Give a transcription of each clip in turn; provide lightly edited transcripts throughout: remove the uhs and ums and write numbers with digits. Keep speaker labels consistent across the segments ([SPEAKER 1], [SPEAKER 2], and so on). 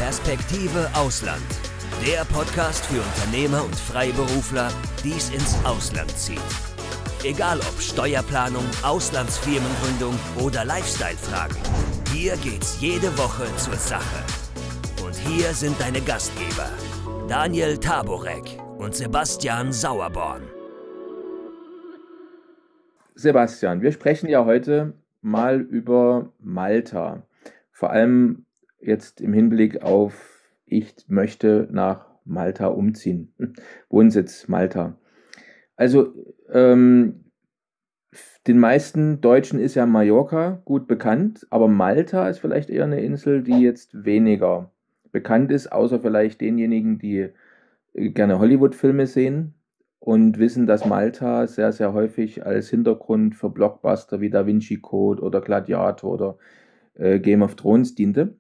[SPEAKER 1] Perspektive Ausland. Der Podcast für Unternehmer und Freiberufler, die es ins Ausland zieht. Egal ob Steuerplanung, Auslandsfirmengründung oder Lifestyle-Fragen. Hier geht's jede Woche zur Sache. Und hier sind deine Gastgeber, Daniel Taborek und Sebastian Sauerborn.
[SPEAKER 2] Sebastian, wir sprechen ja heute mal über Malta. Vor allem jetzt im Hinblick auf, ich möchte nach Malta umziehen. Wohnsitz Malta. Also den meisten Deutschen ist ja Mallorca gut bekannt, aber Malta ist vielleicht eher eine Insel, die jetzt weniger bekannt ist, außer vielleicht denjenigen, die gerne Hollywood-Filme sehen und wissen, dass Malta sehr, sehr häufig als Hintergrund für Blockbuster wie Da Vinci Code oder Gladiator oder Game of Thrones diente.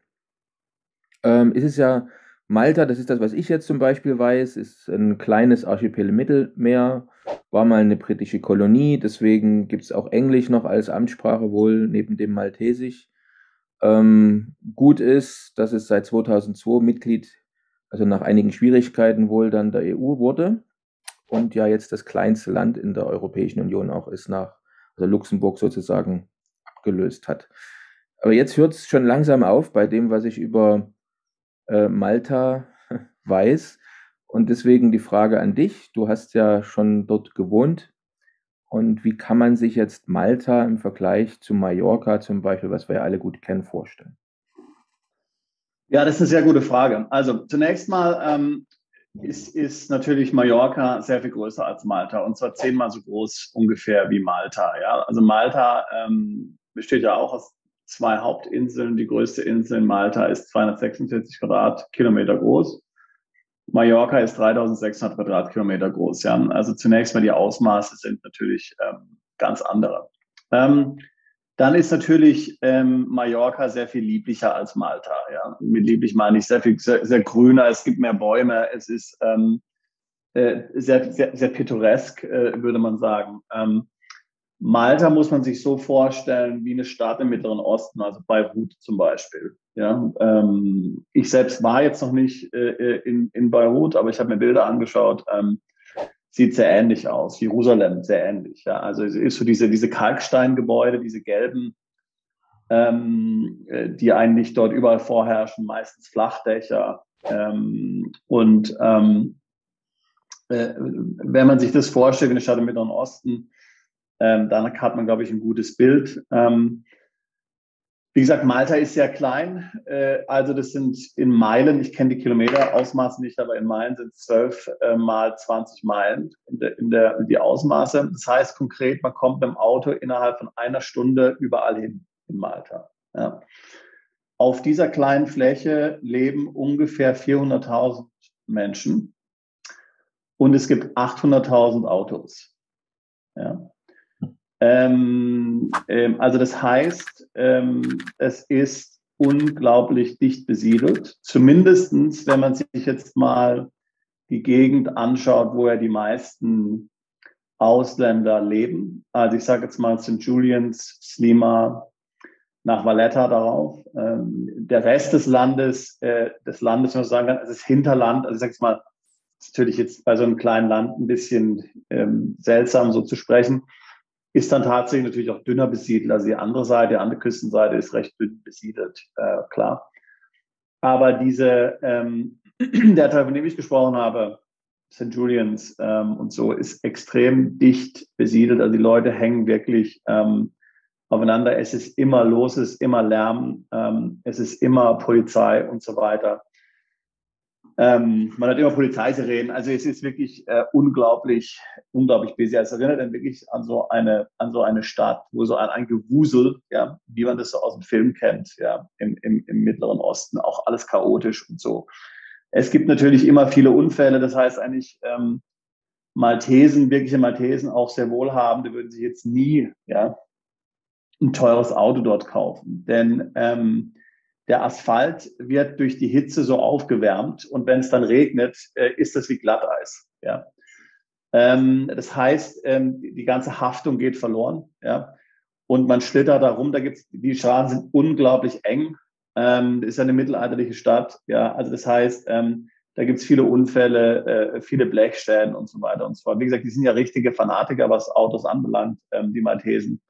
[SPEAKER 2] Es ist ja Malta, das ist das, was ich jetzt zum Beispiel weiß, ist ein kleines Archipel im Mittelmeer, war mal eine britische Kolonie, deswegen gibt es auch Englisch noch als Amtssprache wohl neben dem Maltesisch. Gut ist, dass es seit 2002 Mitglied, also nach einigen Schwierigkeiten wohl dann der EU wurde und ja jetzt das kleinste Land in der Europäischen Union auch ist, also Luxemburg sozusagen abgelöst hat. Aber jetzt hört es schon langsam auf bei dem, was ich über Malta weiß. Und deswegen die Frage an dich. Du hast ja schon dort gewohnt. Und wie kann man sich jetzt Malta im Vergleich zu Mallorca zum Beispiel, was wir ja alle gut kennen, vorstellen?
[SPEAKER 3] Ja, das ist eine sehr gute Frage. Also zunächst mal ist natürlich Mallorca sehr viel größer als Malta und zwar 10-mal so groß ungefähr wie Malta. Ja? Also Malta besteht ja auch aus 2 Hauptinseln. Die größte Insel in Malta ist 246 Quadratkilometer groß. Mallorca ist 3600 Quadratkilometer groß. Ja? Also zunächst mal die Ausmaße sind natürlich ganz andere. Dann ist natürlich Mallorca sehr viel lieblicher als Malta. Ja? Mit lieblich meine ich sehr viel, sehr grüner, es gibt mehr Bäume, es ist sehr pittoresk, würde man sagen. Malta muss man sich so vorstellen wie eine Stadt im Mittleren Osten, also Beirut zum Beispiel. Ja? Ich selbst war jetzt noch nicht in Beirut, aber ich habe mir Bilder angeschaut. Sieht sehr ähnlich aus. Jerusalem sehr ähnlich. Ja? Also es ist so diese Kalksteingebäude, diese gelben, die eigentlich dort überall vorherrschen, meistens Flachdächer. Wenn man sich das vorstellt, wie eine Stadt im Mittleren Osten, dann hat man, glaube ich, ein gutes Bild. Wie gesagt, Malta ist sehr klein. Also das sind in Meilen, ich kenne die Kilometerausmaße nicht, aber in Meilen sind es 12 mal 20 Meilen die Ausmaße. Das heißt konkret, man kommt mit dem Auto innerhalb von einer Stunde überall hin in Malta. Ja. Auf dieser kleinen Fläche leben ungefähr 400.000 Menschen und es gibt 800.000 Autos. Ja. Also das heißt, es ist unglaublich dicht besiedelt. Zumindestens, wenn man sich jetzt mal die Gegend anschaut, wo ja die meisten Ausländer leben. Also ich sage jetzt mal St. Julians, Sliema, nach Valletta darauf. Der Rest des Landes, muss man sagen kann, es ist Hinterland. Also ich sage jetzt mal, ist natürlich jetzt bei so einem kleinen Land ein bisschen seltsam so zu sprechen. Ist dann tatsächlich natürlich auch dünner besiedelt. Also die andere Seite, die andere Küstenseite ist recht dünn besiedelt, klar. Aber der Teil, von dem ich gesprochen habe, St. Julians und so, ist extrem dicht besiedelt. Also die Leute hängen wirklich aufeinander. Es ist immer los, es ist immer Lärm, es ist immer Polizei und so weiter. Man hat immer Polizeisirenen, also es ist wirklich unglaublich busy. Es erinnert dann wirklich an so eine Stadt, wo so ein Gewusel, ja, wie man das so aus dem Film kennt, ja, im Mittleren Osten, auch alles chaotisch und so. Es gibt natürlich immer viele Unfälle, das heißt eigentlich wirkliche Maltesen, auch sehr wohlhabende, würden sich jetzt nie, ja, ein teures Auto dort kaufen, denn der Asphalt wird durch die Hitze so aufgewärmt und wenn es dann regnet, ist das wie Glatteis. Ja. Das heißt, die ganze Haftung geht verloren. Ja. Und man schlittert da rum, die Straßen sind unglaublich eng. ist eine mittelalterliche Stadt. Ja, also das heißt, da gibt es viele Unfälle, viele Blechschäden und so weiter und so fort. Wie gesagt, die sind ja richtige Fanatiker, was Autos anbelangt, die Maltesen.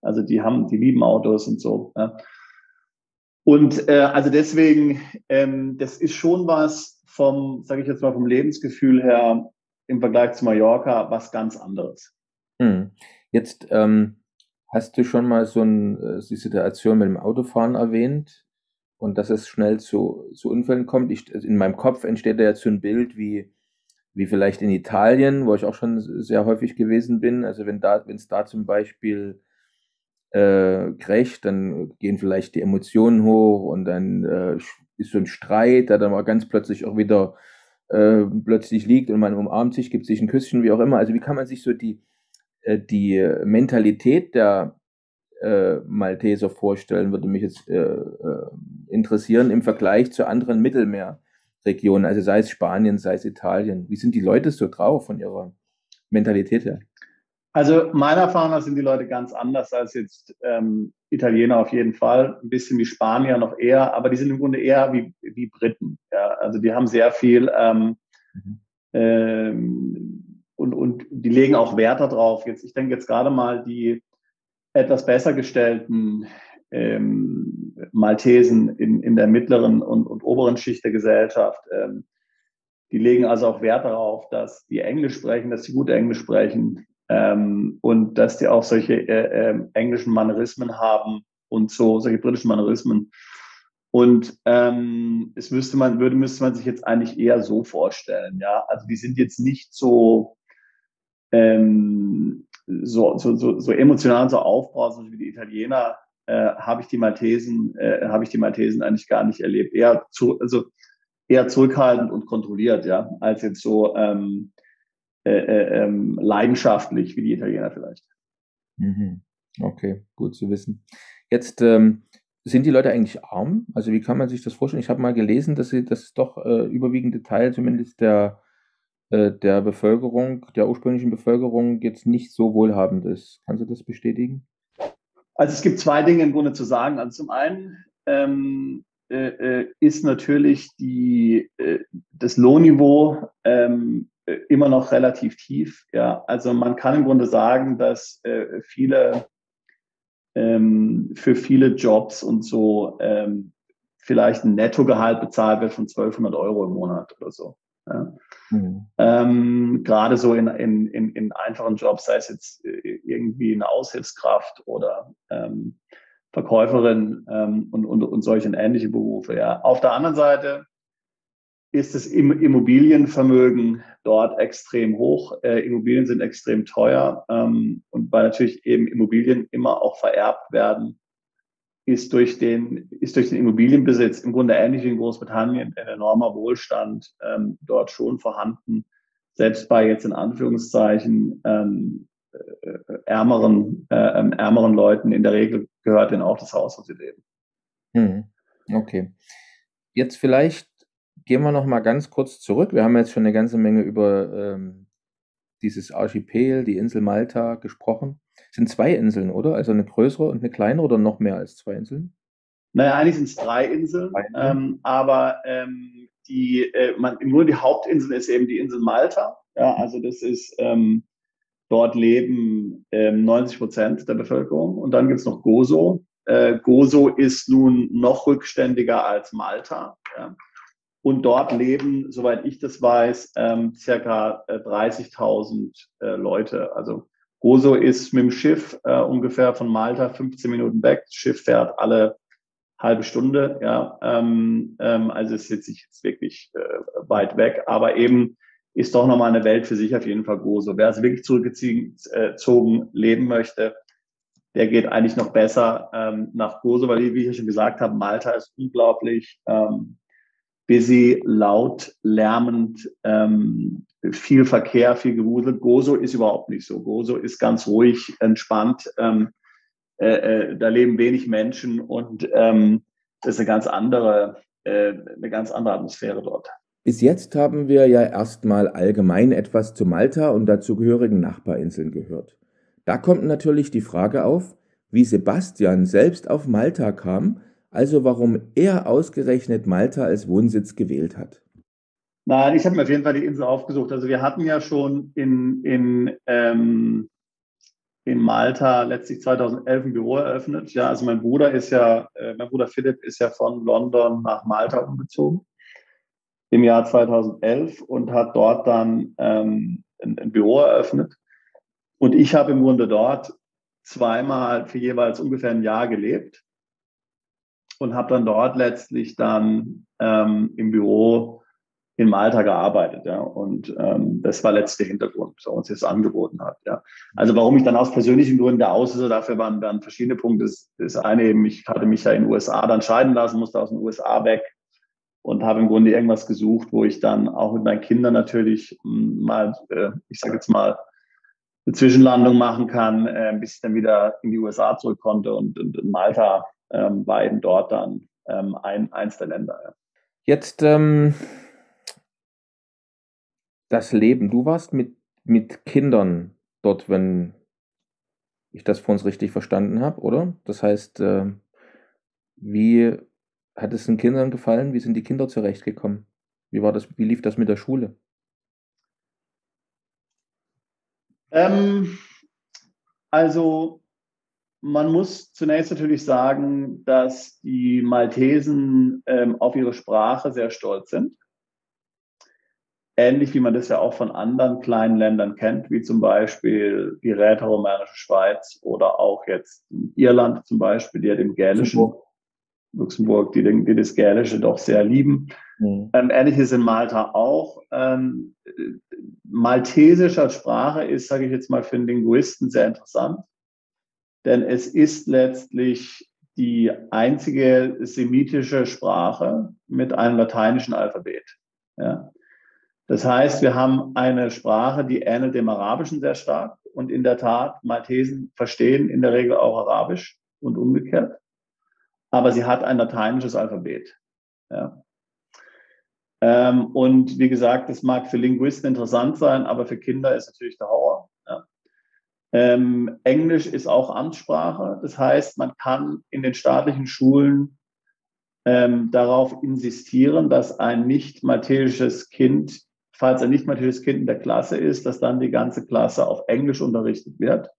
[SPEAKER 3] Also die lieben Autos und so. Ja. Und also deswegen, das ist schon was sage ich jetzt mal, vom Lebensgefühl her im Vergleich zu Mallorca was ganz anderes.
[SPEAKER 2] Jetzt hast du schon mal die Situation mit dem Autofahren erwähnt und dass es schnell zu Unfällen kommt. In meinem Kopf entsteht da jetzt so ein Bild wie vielleicht in Italien, wo ich auch schon sehr häufig gewesen bin. Also wenn es da zum Beispiel crasht, dann gehen vielleicht die Emotionen hoch und dann ist so ein Streit, der dann mal ganz plötzlich auch wieder plötzlich liegt und man umarmt sich, gibt sich ein Küsschen, wie auch immer. Also wie kann man sich so die Mentalität der Malteser vorstellen, würde mich jetzt interessieren im Vergleich zu anderen Mittelmeerregionen, also sei es Spanien, sei es Italien. Wie sind die Leute so drauf von ihrer Mentalität her?
[SPEAKER 3] Also meiner Erfahrung nach sind die Leute ganz anders als jetzt Italiener auf jeden Fall, ein bisschen wie Spanier noch eher, aber die sind im Grunde eher wie Briten. Ja? Also die haben sehr viel und die legen auch Wert darauf. Ich denke jetzt gerade mal die etwas besser gestellten Maltesen in der mittleren und oberen Schicht der Gesellschaft, die legen also auch Wert darauf, dass die Englisch sprechen, dass sie gut Englisch sprechen, und dass die auch solche englischen Mannerismen haben und solche britischen Mannerismen. Und müsste man sich jetzt eigentlich eher so vorstellen, ja. Also die sind jetzt nicht so emotional und so aufbrausend wie die Italiener. Habe ich die Maltesen eigentlich gar nicht erlebt. Eher zurückhaltend und kontrolliert, ja, als jetzt so leidenschaftlich wie die Italiener vielleicht.
[SPEAKER 2] Okay, gut zu wissen. Jetzt sind die Leute eigentlich arm? Also wie kann man sich das vorstellen? Ich habe mal gelesen, dass doch überwiegende Teil zumindest der Bevölkerung, der ursprünglichen Bevölkerung jetzt nicht so wohlhabend ist. Kannst du das bestätigen?
[SPEAKER 3] Also es gibt zwei Dinge im Grunde zu sagen. Also zum einen ist natürlich das Lohnniveau immer noch relativ tief. Ja, also man kann im Grunde sagen, dass für viele Jobs und so vielleicht ein Nettogehalt bezahlt wird von 1.200 € im Monat oder so. Ja. Gerade so in einfachen Jobs, sei es jetzt irgendwie eine Aushilfskraft oder Verkäuferin und solche ähnliche Berufe. Ja. Auf der anderen Seite ist das Immobilienvermögen dort extrem hoch. Immobilien sind extrem teuer und weil natürlich eben Immobilien immer auch vererbt werden, ist durch den Immobilienbesitz im Grunde ähnlich wie in Großbritannien ein enormer Wohlstand dort schon vorhanden. Selbst bei jetzt in Anführungszeichen ärmeren Leuten, in der Regel gehört denen auch das Haus, wo sie leben.
[SPEAKER 2] Okay. Jetzt vielleicht gehen wir noch mal ganz kurz zurück. Wir haben jetzt schon eine ganze Menge über dieses Archipel, die Insel Malta, gesprochen. Es sind 2 Inseln, oder? Also eine größere und eine kleinere oder noch mehr als 2 Inseln?
[SPEAKER 3] Naja, eigentlich sind es 3 Inseln, aber nur die Hauptinsel ist eben die Insel Malta. Ja, also das ist, dort leben 90% der Bevölkerung. Und dann gibt es noch Gozo. Gozo ist nun noch rückständiger als Malta. Ja. Und dort leben, soweit ich das weiß, circa 30.000 Leute. Also Gozo ist mit dem Schiff ungefähr von Malta 15 Minuten weg. Das Schiff fährt alle halbe Stunde. Ja, also es ist jetzt nicht wirklich weit weg, aber eben ist doch nochmal eine Welt für sich auf jeden Fall Gozo. Wer also wirklich zurückgezogen leben möchte, der geht eigentlich noch besser nach Gozo, weil, wie ich ja schon gesagt habe, Malta ist unglaublich busy, laut, lärmend, viel Verkehr, viel Gewusel. Gozo ist überhaupt nicht so. Gozo ist ganz ruhig, entspannt. Da leben wenig Menschen und das ist eine ganz andere Atmosphäre dort.
[SPEAKER 2] Bis jetzt haben wir ja erstmal allgemein etwas zu Malta und dazugehörigen Nachbarinseln gehört. Da kommt natürlich die Frage auf, wie Sebastian selbst auf Malta kam, Also warum er ausgerechnet Malta als Wohnsitz gewählt hat.
[SPEAKER 3] Nein, ich habe mir auf jeden Fall die Insel aufgesucht. Also wir hatten ja schon in Malta letztlich 2011 ein Büro eröffnet. Ja, also mein Bruder Philipp ist ja von London nach Malta umgezogen im Jahr 2011 und hat dort dann ein Büro eröffnet. Und ich habe im Grunde dort zweimal für jeweils ungefähr ein Jahr gelebt und habe dann dort letztlich dann im Büro in Malta gearbeitet, ja, und das war letztlich der Hintergrund, was uns jetzt angeboten hat, ja. Also warum ich dann aus persönlichen Gründen der Auslöser dafür waren dann verschiedene Punkte. Das eine eben, ich hatte mich ja in den USA dann scheiden lassen, musste aus den USA weg und habe im Grunde irgendwas gesucht, wo ich dann auch mit meinen Kindern natürlich mal, ich sage jetzt mal, eine Zwischenlandung machen kann, bis ich dann wieder in die USA zurück konnte und Malta war eben dort dann eins der Länder. Ja.
[SPEAKER 2] Jetzt das Leben. Du warst mit Kindern dort, wenn ich das von uns richtig verstanden habe, oder? Das heißt, wie hat es den Kindern gefallen? Wie sind die Kinder zurechtgekommen? Wie lief das mit der Schule?
[SPEAKER 3] Also man muss zunächst natürlich sagen, dass die Maltesen auf ihre Sprache sehr stolz sind. Ähnlich wie man das ja auch von anderen kleinen Ländern kennt, wie zum Beispiel die rätoromanische Schweiz oder auch jetzt Irland zum Beispiel, die ja dem Gälischen, Luxemburg, die das Gälische doch sehr lieben. Mhm. Ähnliches in Malta auch. Maltesisch als Sprache ist, sage ich jetzt mal, für einen Linguisten sehr interessant, denn es ist letztlich die einzige semitische Sprache mit einem lateinischen Alphabet. Ja. Das heißt, wir haben eine Sprache, die ähnelt dem Arabischen sehr stark. Und in der Tat, Maltesen verstehen in der Regel auch Arabisch und umgekehrt. Aber sie hat ein lateinisches Alphabet. Ja. Und wie gesagt, das mag für Linguisten interessant sein, aber für Kinder ist natürlich der Horror. Ja. Englisch ist auch Amtssprache. Das heißt, man kann in den staatlichen Schulen darauf insistieren, dass ein nicht maltesisches Kind, falls ein nicht maltesisches Kind in der Klasse ist, dass dann die ganze Klasse auf Englisch unterrichtet wird.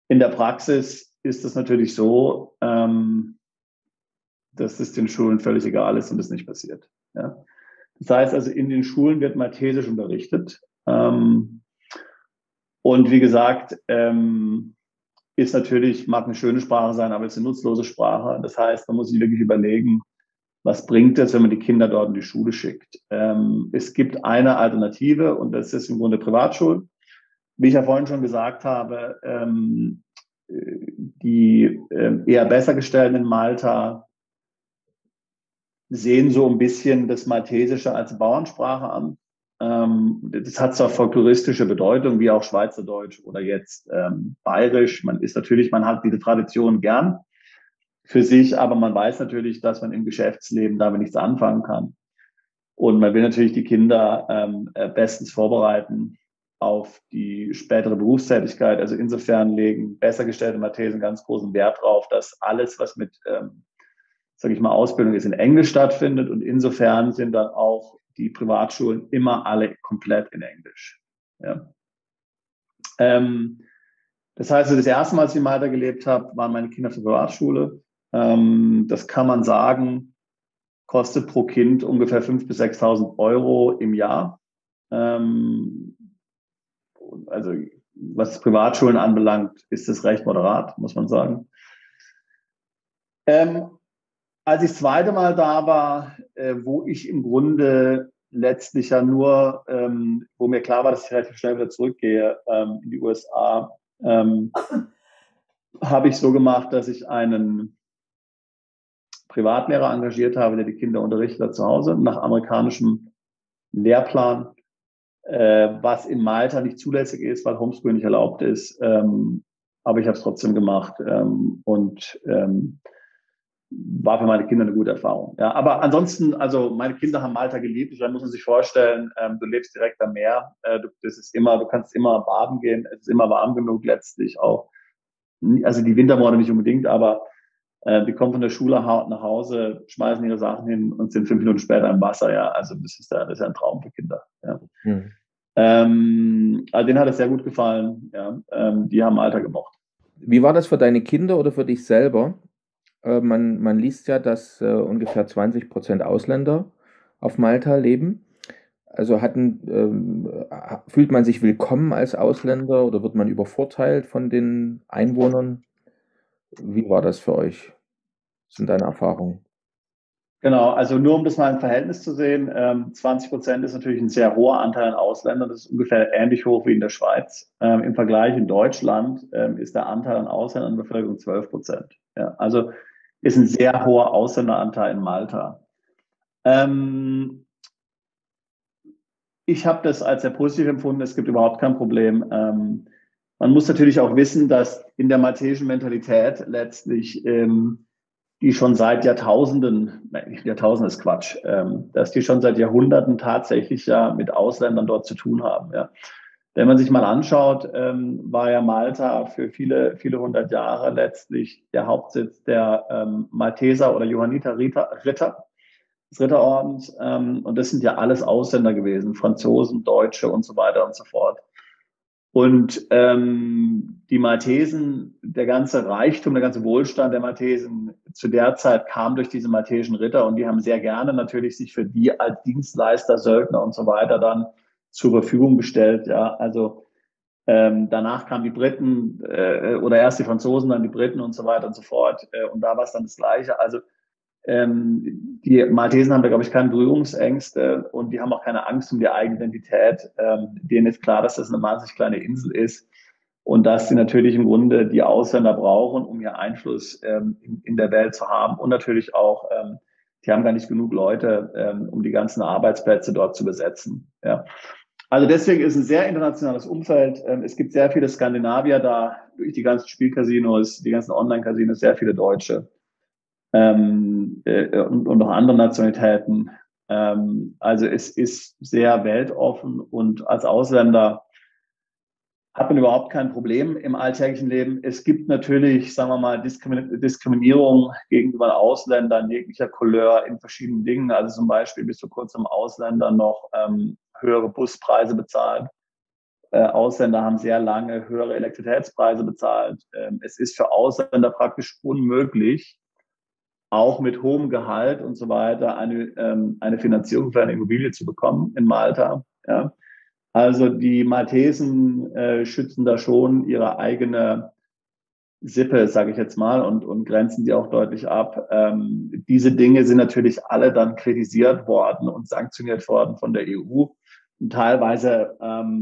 [SPEAKER 3] In der Praxis ist es natürlich so, dass es den Schulen völlig egal ist und es nicht passiert. Ja. Das heißt also, in den Schulen wird Maltesisch unterrichtet. Und wie gesagt, ist natürlich, mag eine schöne Sprache sein, aber es ist eine nutzlose Sprache. Das heißt, man muss sich wirklich überlegen, was bringt es, wenn man die Kinder dort in die Schule schickt. Es gibt eine Alternative und das ist im Grunde Privatschulen. Wie ich ja vorhin schon gesagt habe, die eher besser gestellten in Malta sehen so ein bisschen das Maltesische als Bauernsprache an. Das hat zwar folkloristische Bedeutung, wie auch Schweizerdeutsch oder jetzt Bayerisch. Man hat diese Tradition gern für sich, aber man weiß natürlich, dass man im Geschäftsleben damit nichts anfangen kann. Und man will natürlich die Kinder bestens vorbereiten auf die spätere Berufstätigkeit. Also insofern legen besser gestellte Maltesen ganz großen Wert drauf, dass alles, was mit sage ich mal, Ausbildung ist, in Englisch stattfindet und insofern sind dann auch die Privatschulen immer alle komplett in Englisch. Ja. Das heißt, das erste Mal, als ich in Malta gelebt habe, waren meine Kinder auf der Privatschule. Das kann man sagen, kostet pro Kind ungefähr 5.000 bis 6.000 Euro im Jahr. Also was Privatschulen anbelangt, ist es recht moderat, muss man sagen. Als ich das zweite Mal da war, wo ich im Grunde letztlich ja nur, wo mir klar war, dass ich relativ schnell wieder zurückgehe in die USA, habe ich so gemacht, dass ich einen Privatlehrer engagiert habe, der die Kinder unterrichtet hat zu Hause, nach amerikanischem Lehrplan, was in Malta nicht zulässig ist, weil Homeschooling nicht erlaubt ist. Aber ich habe es trotzdem gemacht und war für meine Kinder eine gute Erfahrung. Ja, aber ansonsten, also meine Kinder haben Malta geliebt. Da muss man sich vorstellen, du lebst direkt am Meer. Du kannst immer baden gehen. Es ist immer warm genug letztlich auch. Also die Wintermonate nicht unbedingt, aber Die kommen von der Schule nach Hause, schmeißen ihre Sachen hin und sind 5 Minuten später im Wasser. Ja, also das ist ja ein Traum für Kinder. Ja. Also denen hat es sehr gut gefallen. Ja. Die haben Malta gemocht.
[SPEAKER 2] Wie war das für deine Kinder oder für dich selber? Man liest ja, dass ungefähr 20% Ausländer auf Malta leben. Also fühlt man sich willkommen als Ausländer oder wird man übervorteilt von den Einwohnern? Wie war das für euch? Was sind deine Erfahrungen?
[SPEAKER 3] Genau, also nur um das mal im Verhältnis zu sehen, 20% ist natürlich ein sehr hoher Anteil an Ausländern. Das ist ungefähr ähnlich hoch wie in der Schweiz. Im Vergleich in Deutschland ist der Anteil an Ausländern in der Bevölkerung 12%. Ja, also ist ein sehr hoher Ausländeranteil in Malta. Ich habe das als sehr positiv empfunden. Es gibt überhaupt kein Problem. Man muss natürlich auch wissen, dass in der maltesischen Mentalität letztlich die schon seit Jahrtausenden, nein, Jahrtausend ist Quatsch, dass die schon seit Jahrhunderten tatsächlich ja mit Ausländern dort zu tun haben. Ja. Wenn man sich mal anschaut, war ja Malta für viele, viele hundert Jahre letztlich der Hauptsitz der Malteser oder Johanniter Ritter des Ritterordens. Und das sind ja alles Ausländer gewesen, Franzosen, Deutsche und so weiter und so fort. Und die Maltesen, der ganze Reichtum, der ganze Wohlstand der Maltesen zu der Zeit kam durch diese maltesischen Ritter und die haben sehr gerne natürlich sich für die als Dienstleister, Söldner und so weiter dann zur Verfügung gestellt. Ja, also danach kamen die Briten oder erst die Franzosen, dann die Briten und so weiter und so fort. Und da war es dann das Gleiche. Also die Maltesen haben da, glaube ich, keine Berührungsängste und die haben auch keine Angst um die eigene Identität. Denen ist klar, dass das eine wahnsinnig kleine Insel ist und dass sie natürlich im Grunde die Ausländer brauchen, um hier Einfluss in der Welt zu haben. Und natürlich auch, die haben gar nicht genug Leute, um die ganzen Arbeitsplätze dort zu besetzen. Ja. Also deswegen ist es ein sehr internationales Umfeld. Es gibt sehr viele Skandinavier da, durch die ganzen Spielcasinos, die ganzen Online-Casinos, sehr viele Deutsche. Und noch andere Nationalitäten. Also es ist sehr weltoffen und als Ausländer hat man überhaupt kein Problem im alltäglichen Leben. Es gibt natürlich, sagen wir mal, Diskriminierung gegenüber Ausländern jeglicher Couleur in verschiedenen Dingen. Also zum Beispiel bis vor kurzem Ausländer noch höhere Buspreise bezahlt. Ausländer haben sehr lange höhere Elektrizitätspreise bezahlt. Es ist für Ausländer praktisch unmöglich, auch mit hohem Gehalt und so weiter eine Finanzierung für eine Immobilie zu bekommen in Malta. Ja. Also die Maltesen schützen da schon ihre eigene Sippe, sage ich jetzt mal, und grenzen die auch deutlich ab. Diese Dinge sind natürlich alle dann kritisiert worden und sanktioniert worden von der EU. Und teilweise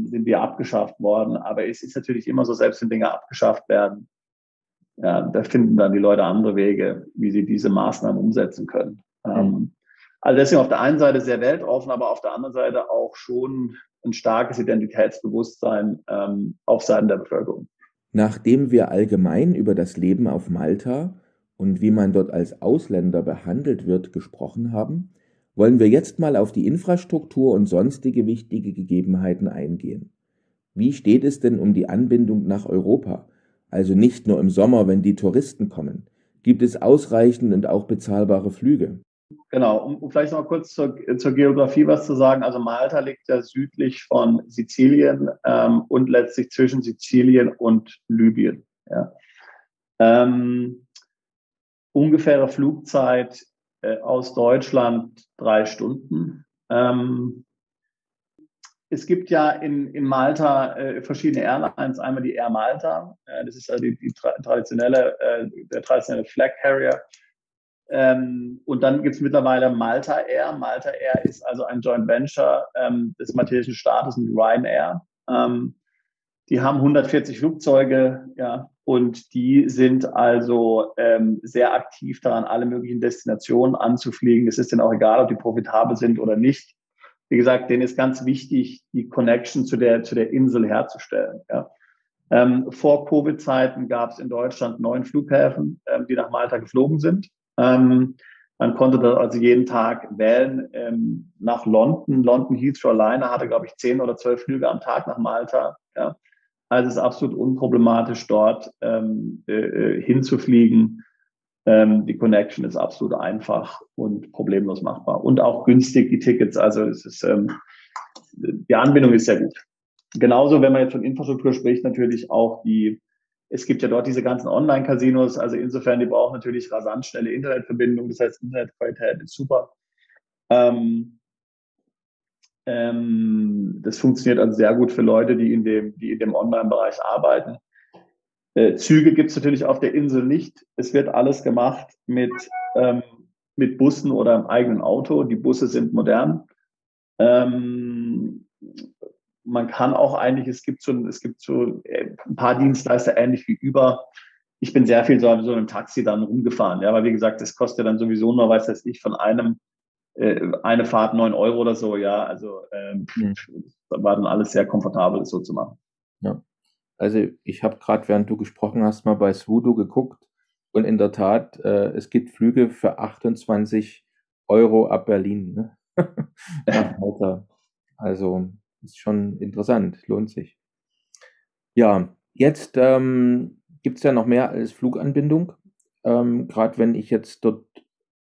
[SPEAKER 3] sind die abgeschafft worden. Aber es ist natürlich immer so, selbst wenn Dinge abgeschafft werden, ja, da finden dann die Leute andere Wege, wie sie diese Maßnahmen umsetzen können. Also deswegen auf der einen Seite sehr weltoffen, aber auf der anderen Seite auch schon ein starkes Identitätsbewusstsein auf Seiten der Bevölkerung.
[SPEAKER 2] Nachdem wir allgemein über das Leben auf Malta und wie man dort als Ausländer behandelt wird gesprochen haben, wollen wir jetzt mal auf die Infrastruktur und sonstige wichtige Gegebenheiten eingehen. Wie steht es denn um die Anbindung nach Europa? Also nicht nur im Sommer, wenn die Touristen kommen. Gibt es ausreichend und auch bezahlbare Flüge?
[SPEAKER 3] Genau, um vielleicht noch mal kurz zur Geografie was zu sagen. Also Malta liegt ja südlich von Sizilien und letztlich zwischen Sizilien und Libyen. Ja. Ungefähre Flugzeit aus Deutschland 3 Stunden. Es gibt ja in Malta verschiedene Airlines. Einmal die Air Malta, das ist also der traditionelle Flag Carrier. Und dann gibt es mittlerweile Malta Air. Malta Air ist also ein Joint Venture des maltesischen Staates mit Ryanair. Die haben 140 Flugzeuge, ja, und die sind also sehr aktiv daran, alle möglichen Destinationen anzufliegen. Es ist denen auch egal, ob die profitabel sind oder nicht. Wie gesagt, denen ist ganz wichtig, die Connection zu der Insel herzustellen. Ja. Vor Covid-Zeiten gab es in Deutschland 9 Flughäfen, die nach Malta geflogen sind. Man konnte da also jeden Tag wählen nach London. London Heathrow alleine hatte, glaube ich, 10 oder 12 Flüge am Tag nach Malta. Ja. Also es ist absolut unproblematisch, dort hinzufliegen. Die Connection ist absolut einfach und problemlos machbar. Und auch günstig, die Tickets. Also die Anbindung ist sehr gut. Genauso, wenn man jetzt von Infrastruktur spricht, natürlich auch es gibt ja dort diese ganzen Online-Casinos. Also insofern, die brauchen natürlich rasant schnelle Internetverbindung. Das heißt, Internetqualität ist super. Das funktioniert also sehr gut für Leute, die in dem Online-Bereich arbeiten. Züge gibt es natürlich auf der Insel nicht. Es wird alles gemacht mit Bussen oder im eigenen Auto. Die Busse sind modern. Man kann auch eigentlich, es gibt so ein paar Dienstleister, ähnlich wie Uber. Ich bin sehr viel so in einem Taxi dann rumgefahren. Ja, weil wie gesagt, das kostet ja dann sowieso nur, weiß das nicht, von eine Fahrt 9 Euro oder so. Ja, also war dann alles sehr komfortabel, das so zu machen.
[SPEAKER 2] Ja. Also ich habe gerade, während du gesprochen hast, mal bei Swoodoo geguckt und in der Tat, es gibt Flüge für 28 Euro ab Berlin, ne? Nach Malta. Also ist schon interessant, lohnt sich. Ja, jetzt gibt es ja noch mehr als Fluganbindung. Gerade wenn ich jetzt dort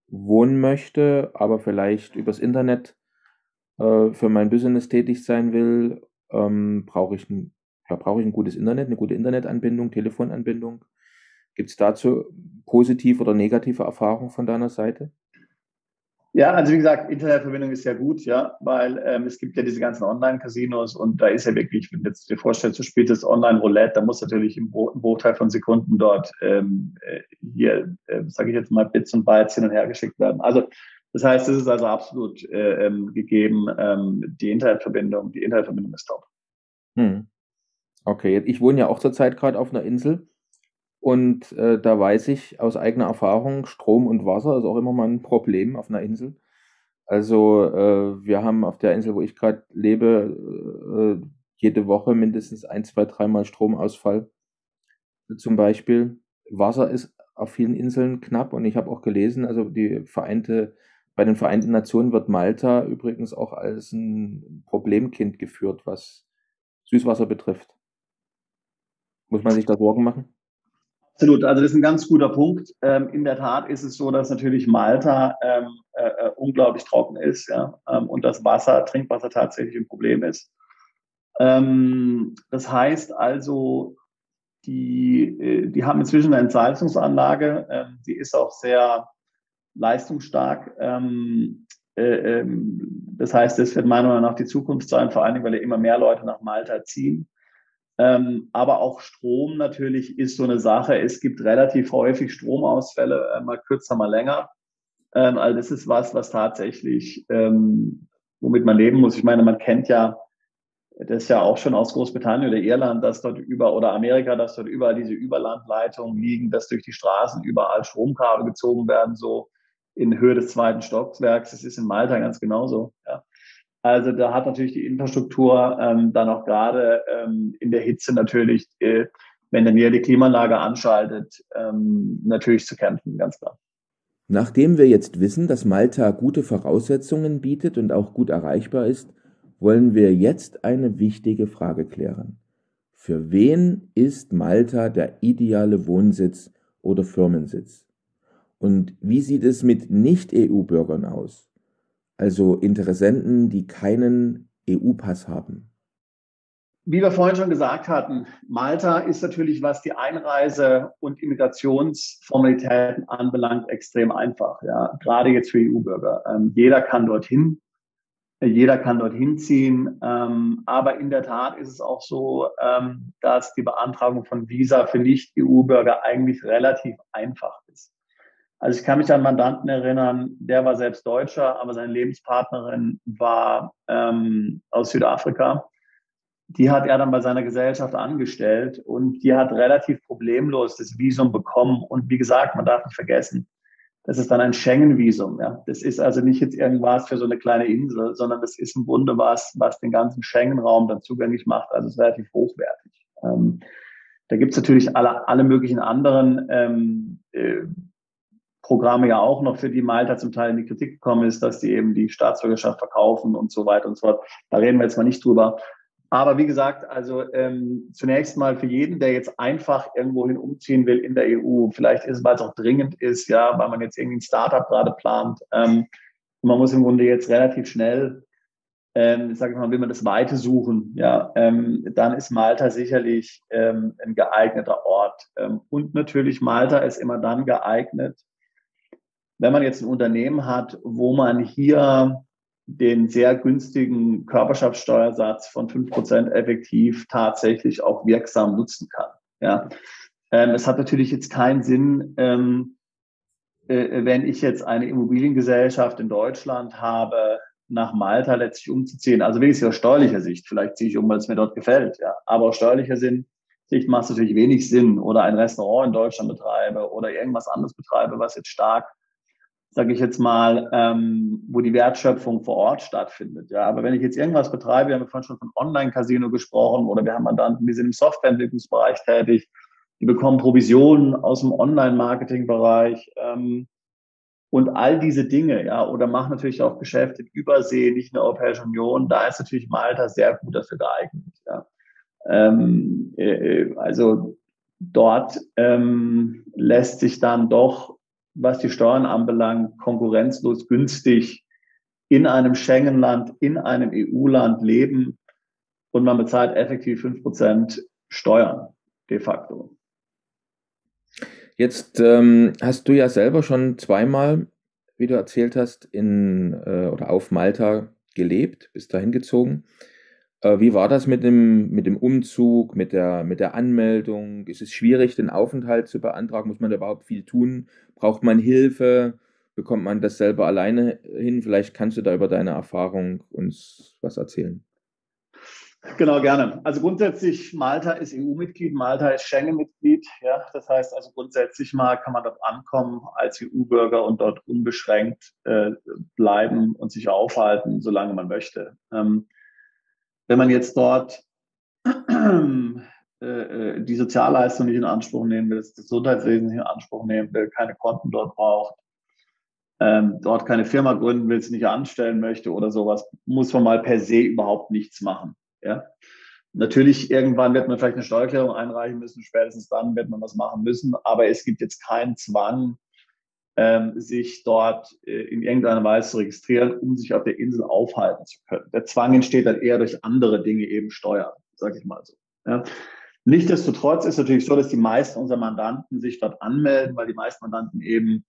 [SPEAKER 2] wohnen möchte, aber vielleicht übers Internet für mein Business tätig sein will, brauche ich ein gutes Internet, eine gute Internetanbindung, Telefonanbindung. Gibt es dazu positive oder negative Erfahrungen von deiner Seite?
[SPEAKER 3] Ja, also wie gesagt, Internetverbindung ist ja gut, ja, weil es gibt ja diese ganzen Online-Casinos und da ist ja wirklich, wenn du jetzt dir vorstellst, du spielst das Online-Roulette, da muss natürlich im Bruchteil von Sekunden dort sage ich jetzt mal, Bits und Bytes hin und her geschickt werden. Also das heißt, es ist also absolut gegeben, die Internetverbindung ist top.
[SPEAKER 2] Okay, ich wohne ja auch zurzeit gerade auf einer Insel und da weiß ich aus eigener Erfahrung, Strom und Wasser ist auch immer mal ein Problem auf einer Insel. Also wir haben auf der Insel, wo ich gerade lebe, jede Woche mindestens 1, 2, 3 Mal Stromausfall zum Beispiel. Wasser ist auf vielen Inseln knapp und ich habe auch gelesen, also bei den Vereinten Nationen wird Malta übrigens auch als ein Problemkind geführt, was Süßwasser betrifft. Muss man sich da Sorgen machen?
[SPEAKER 3] Absolut, also das ist ein ganz guter Punkt. In der Tat ist es so, dass natürlich Malta unglaublich trocken ist, ja, und das Trinkwasser tatsächlich ein Problem ist. Das heißt also, die haben inzwischen eine Entsalzungsanlage, die ist auch sehr leistungsstark. Das heißt, das wird meiner Meinung nach die Zukunft sein, vor allen Dingen, weil ja immer mehr Leute nach Malta ziehen. Aber auch Strom natürlich ist so eine Sache. Es gibt relativ häufig Stromausfälle, mal kürzer, mal länger. Also das ist was tatsächlich, womit man leben muss. Ich meine, man kennt ja das ja auch schon aus Großbritannien oder Irland, oder Amerika, dass dort überall diese Überlandleitungen liegen, dass durch die Straßen überall Stromkabel gezogen werden, so in Höhe des 2. Stockwerks. Das ist in Malta ganz genauso, ja. Also da hat natürlich die Infrastruktur dann auch gerade in der Hitze natürlich, wenn dann jeder die Klimaanlage anschaltet, natürlich zu kämpfen, ganz klar.
[SPEAKER 2] Nachdem wir jetzt wissen, dass Malta gute Voraussetzungen bietet und auch gut erreichbar ist, wollen wir jetzt eine wichtige Frage klären. Für wen ist Malta der ideale Wohnsitz oder Firmensitz? Und wie sieht es mit Nicht-EU-Bürgern aus? Also Interessenten, die keinen EU-Pass haben?
[SPEAKER 3] Wie wir vorhin schon gesagt hatten, Malta ist natürlich, was die Einreise- und Immigrationsformalitäten anbelangt, extrem einfach. Ja, gerade jetzt für EU-Bürger. Jeder kann dorthin ziehen. Aber in der Tat ist es auch so, dass die Beantragung von Visa für Nicht-EU-Bürger eigentlich relativ einfach ist. Also ich kann mich an einen Mandanten erinnern, der war selbst Deutscher, aber seine Lebenspartnerin war aus Südafrika. Die hat er dann bei seiner Gesellschaft angestellt und die hat relativ problemlos das Visum bekommen. Und wie gesagt, man darf nicht vergessen, das ist dann ein Schengen-Visum. Ja. Das ist also nicht jetzt irgendwas für so eine kleine Insel, sondern das ist im Grunde was den ganzen Schengen-Raum dann zugänglich macht. Also es ist relativ hochwertig. Da gibt es natürlich alle möglichen anderen Programme ja auch noch, für die Malta zum Teil in die Kritik gekommen ist, dass die eben die Staatsbürgerschaft verkaufen und so weiter und so fort. Da reden wir jetzt mal nicht drüber. Aber wie gesagt, also zunächst mal für jeden, der jetzt einfach irgendwohin umziehen will in der EU, vielleicht ist es, weil es auch dringend ist, ja, weil man jetzt irgendwie ein Startup gerade plant. Man muss im Grunde jetzt relativ schnell, sage ich mal, will man das Weite suchen, ja, dann ist Malta sicherlich ein geeigneter Ort. Und natürlich Malta ist immer dann geeignet, wenn man jetzt ein Unternehmen hat, wo man hier den sehr günstigen Körperschaftssteuersatz von 5% effektiv tatsächlich auch wirksam nutzen kann. Ja. Es hat natürlich jetzt keinen Sinn, wenn ich jetzt eine Immobiliengesellschaft in Deutschland habe, nach Malta letztlich umzuziehen. Also wenigstens aus steuerlicher Sicht. Vielleicht ziehe ich um, weil es mir dort gefällt. Ja. Aber aus steuerlicher Sicht macht es natürlich wenig Sinn. Oder ein Restaurant in Deutschland betreibe oder irgendwas anderes betreibe, was jetzt stark, sage ich jetzt mal, wo die Wertschöpfung vor Ort stattfindet. Ja, aber wenn ich jetzt irgendwas betreibe, wir haben vorhin schon von Online-Casino gesprochen oder wir haben Mandanten, die sind im Softwareentwicklungsbereich tätig, die bekommen Provisionen aus dem Online-Marketing-Bereich und all diese Dinge, ja, oder machen natürlich auch Geschäfte in Übersee, nicht in der Europäischen Union. Da ist natürlich Malta sehr gut dafür geeignet. Ja. Also dort lässt sich dann doch, was die Steuern anbelangt, konkurrenzlos günstig in einem Schengen-Land, in einem EU-Land leben und man bezahlt effektiv 5% Steuern de facto.
[SPEAKER 2] Jetzt hast du ja selber schon zweimal, wie du erzählt hast, oder auf Malta gelebt, bist dahin gezogen. Wie war das mit dem Umzug, mit der Anmeldung? Ist es schwierig, den Aufenthalt zu beantragen? Muss man da überhaupt viel tun? Braucht man Hilfe? Bekommt man das selber alleine hin? Vielleicht kannst du da über deine Erfahrung uns was erzählen.
[SPEAKER 3] Genau, gerne. Also grundsätzlich, Malta ist EU-Mitglied, Malta ist Schengen-Mitglied. Ja, das heißt also grundsätzlich mal kann man dort ankommen als EU-Bürger und dort unbeschränkt bleiben und sich aufhalten, solange man möchte. Wenn man jetzt dort die Sozialleistung nicht in Anspruch nehmen will, das Gesundheitswesen nicht in Anspruch nehmen will, keine Konten dort braucht, dort keine Firma gründen will, sie nicht anstellen möchte oder sowas, muss man mal per se überhaupt nichts machen. Ja? Natürlich, irgendwann wird man vielleicht eine Steuererklärung einreichen müssen, spätestens dann wird man was machen müssen, aber es gibt jetzt keinen Zwang, sich dort in irgendeiner Weise zu registrieren, um sich auf der Insel aufhalten zu können. Der Zwang entsteht dann eher durch andere Dinge, eben Steuern, sage ich mal so. Ja. Nichtsdestotrotz ist natürlich so, dass die meisten unserer Mandanten sich dort anmelden, weil die meisten Mandanten eben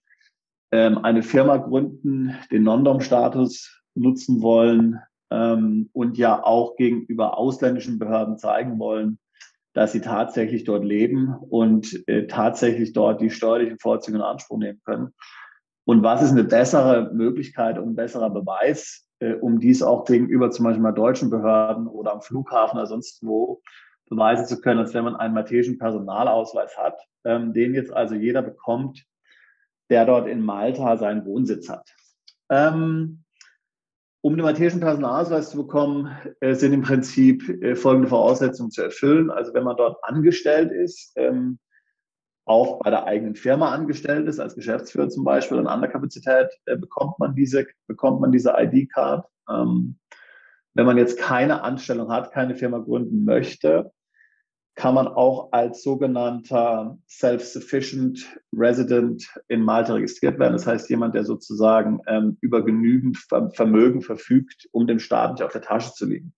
[SPEAKER 3] eine Firma gründen, den Non-Dom-Status nutzen wollen und ja auch gegenüber ausländischen Behörden zeigen wollen, dass sie tatsächlich dort leben und tatsächlich dort die steuerlichen Vorzüge in Anspruch nehmen können. Und was ist eine bessere Möglichkeit und ein besserer Beweis, um dies auch gegenüber zum Beispiel mal deutschen Behörden oder am Flughafen oder sonst wo beweisen zu können, als wenn man einen maltesischen Personalausweis hat, den jetzt also jeder bekommt, der dort in Malta seinen Wohnsitz hat. Um den maltesischen Personalausweis zu bekommen, sind im Prinzip folgende Voraussetzungen zu erfüllen. Also wenn man dort angestellt ist, auch bei der eigenen Firma angestellt ist, als Geschäftsführer zum Beispiel, in anderer Kapazität, bekommt man diese ID-Card. Wenn man jetzt keine Anstellung hat, keine Firma gründen möchte, kann man auch als sogenannter Self-Sufficient Resident in Malta registriert werden. Das heißt, jemand, der sozusagen über genügend Vermögen verfügt, um dem Staat nicht auf der Tasche zu liegen.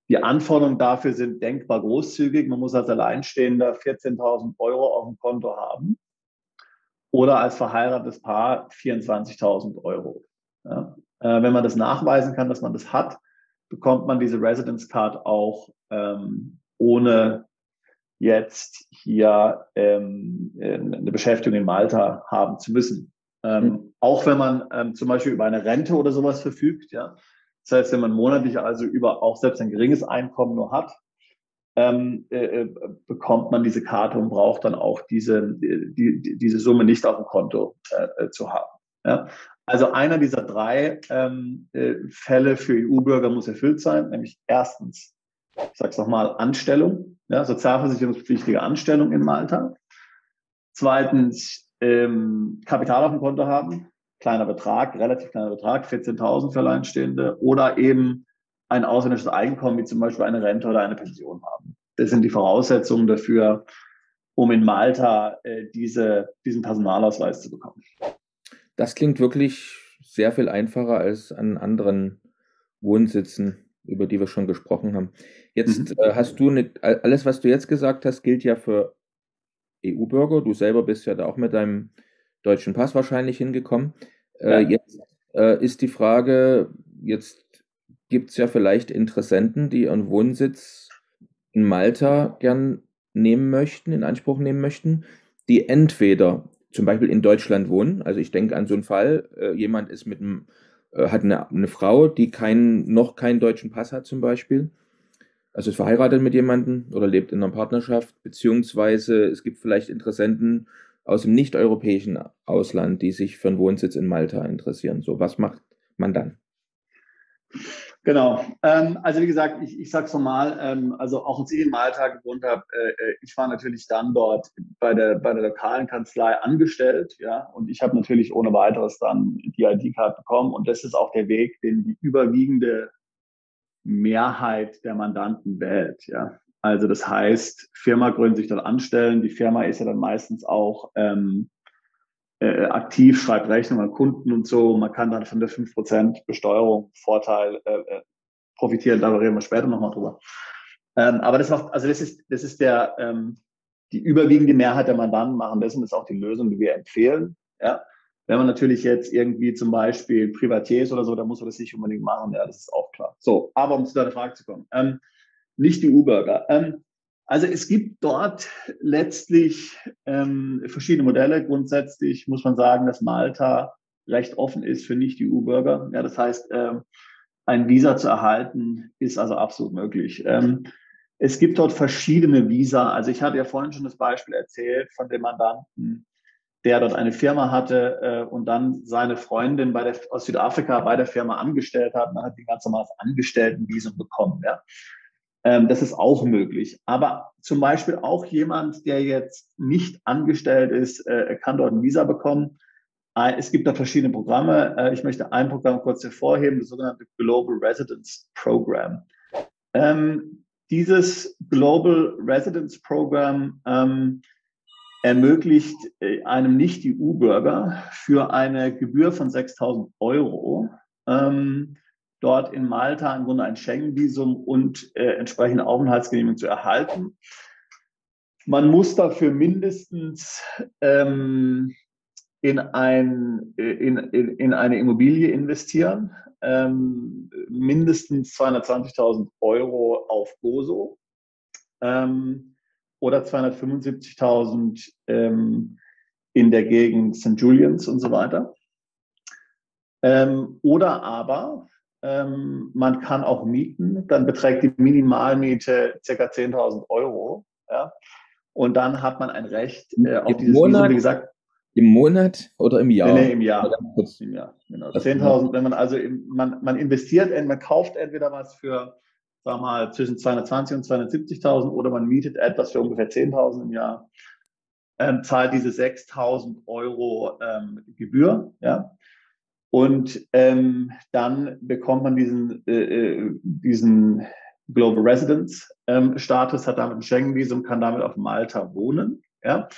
[SPEAKER 3] Die Anforderungen dafür sind denkbar großzügig. Man muss als Alleinstehender 14.000 Euro auf dem Konto haben oder als verheiratetes Paar 24.000 Euro. Ja. Wenn man das nachweisen kann, dass man das hat, bekommt man diese Residence Card auch ohne jetzt hier eine Beschäftigung in Malta haben zu müssen. Auch wenn man zum Beispiel über eine Rente oder sowas verfügt. Ja. Das heißt, wenn man monatlich also über auch selbst ein geringes Einkommen nur hat, bekommt man diese Karte und braucht dann auch diese Summe nicht auf dem Konto zu haben. Ja. Also einer dieser drei Fälle für EU-Bürger muss erfüllt sein, nämlich erstens, ich sage es nochmal, Anstellung, ja, sozialversicherungspflichtige Anstellung in Malta. Zweitens, Kapital auf dem Konto haben, kleiner Betrag, relativ kleiner Betrag, 14.000 für Alleinstehende oder eben ein ausländisches Einkommen, wie zum Beispiel eine Rente oder eine Pension haben. Das sind die Voraussetzungen dafür, um in Malta diesen Personalausweis zu bekommen.
[SPEAKER 2] Das klingt wirklich sehr viel einfacher als an anderen Wohnsitzen, über die wir schon gesprochen haben. Jetzt hast du alles, was du jetzt gesagt hast, gilt ja für EU-Bürger. Du selber bist ja da auch mit deinem deutschen Pass wahrscheinlich hingekommen. Jetzt ist die Frage, jetzt gibt es ja vielleicht Interessenten, die ihren Wohnsitz in Malta gern nehmen möchten, in Anspruch nehmen möchten, die entweder zum Beispiel in Deutschland wohnen. Also ich denke an so einen Fall, jemand ist hat eine Frau, die noch keinen deutschen Pass hat zum Beispiel. Also ist verheiratet mit jemandem oder lebt in einer Partnerschaft, beziehungsweise es gibt vielleicht Interessenten aus dem nicht-europäischen Ausland, die sich für einen Wohnsitz in Malta interessieren. So, was macht man dann?
[SPEAKER 3] Genau. Also wie gesagt, ich sage es nochmal, also auch als ich in Malta gewohnt habe, ich war natürlich dann dort bei der lokalen Kanzlei angestellt, ja, und ich habe natürlich ohne weiteres dann die ID-Card bekommen und das ist auch der Weg, den die überwiegende Mehrheit der Mandanten wählt, ja. Also das heißt, Firma gründen, sich dort anstellen, die Firma ist ja dann meistens auch aktiv, schreibt Rechnungen an Kunden und so. Man kann dann von der 5% Besteuerung Vorteil profitieren. Da reden wir später nochmal drüber. Aber das ist die überwiegende Mehrheit der Mandanten machen das und das ist auch die Lösung, die wir empfehlen. Ja. Wenn man natürlich jetzt irgendwie zum Beispiel Privatier ist oder so, dann muss man das nicht unbedingt machen. Ja, das ist auch klar. So, aber um zu deiner Frage zu kommen. Nicht die EU-Bürger. Also es gibt dort letztlich verschiedene Modelle. Grundsätzlich muss man sagen, dass Malta recht offen ist für Nicht-EU-Bürger. Ja, das heißt, ein Visa zu erhalten ist also absolut möglich. Es gibt dort verschiedene Visa. Also ich hatte ja vorhin schon das Beispiel erzählt von dem Mandanten, der dort eine Firma hatte und dann seine Freundin aus Südafrika bei der Firma angestellt hat. Und dann hat die ganz normal das Angestelltenvisum bekommen. Ja. Das ist auch möglich. Aber zum Beispiel auch jemand, der jetzt nicht angestellt ist, kann dort ein Visa bekommen. Es gibt da verschiedene Programme. Ich möchte ein Programm kurz hervorheben, das sogenannte Global Residence Program. Dieses Global Residence Program ermöglicht einem Nicht-EU-Bürger für eine Gebühr von 6.000 Euro dort in Malta im Grunde ein Schengen-Visum und entsprechende Aufenthaltsgenehmigung zu erhalten. Man muss dafür mindestens in eine Immobilie investieren, mindestens 220.000 Euro auf Gozo oder 275.000 in der Gegend St. Julians und so weiter. Oder aber man kann auch mieten, dann beträgt die Minimalmiete ca. 10.000 Euro. Ja? Und dann hat man ein Recht auf dieses Visum, wie gesagt.
[SPEAKER 2] Im Monat oder im Jahr?
[SPEAKER 3] Nee, im Jahr. Im Jahr, genau. 10.000, wenn man also, man investiert, man kauft entweder was für, sagen wir mal, zwischen 220.000 und 270.000 oder man mietet etwas für ungefähr 10.000 im Jahr, zahlt diese 6.000 Euro Gebühr, ja. Und dann bekommt man diesen Global Residence Status, hat damit ein Schengen-Visum, kann damit auf Malta wohnen. Ja.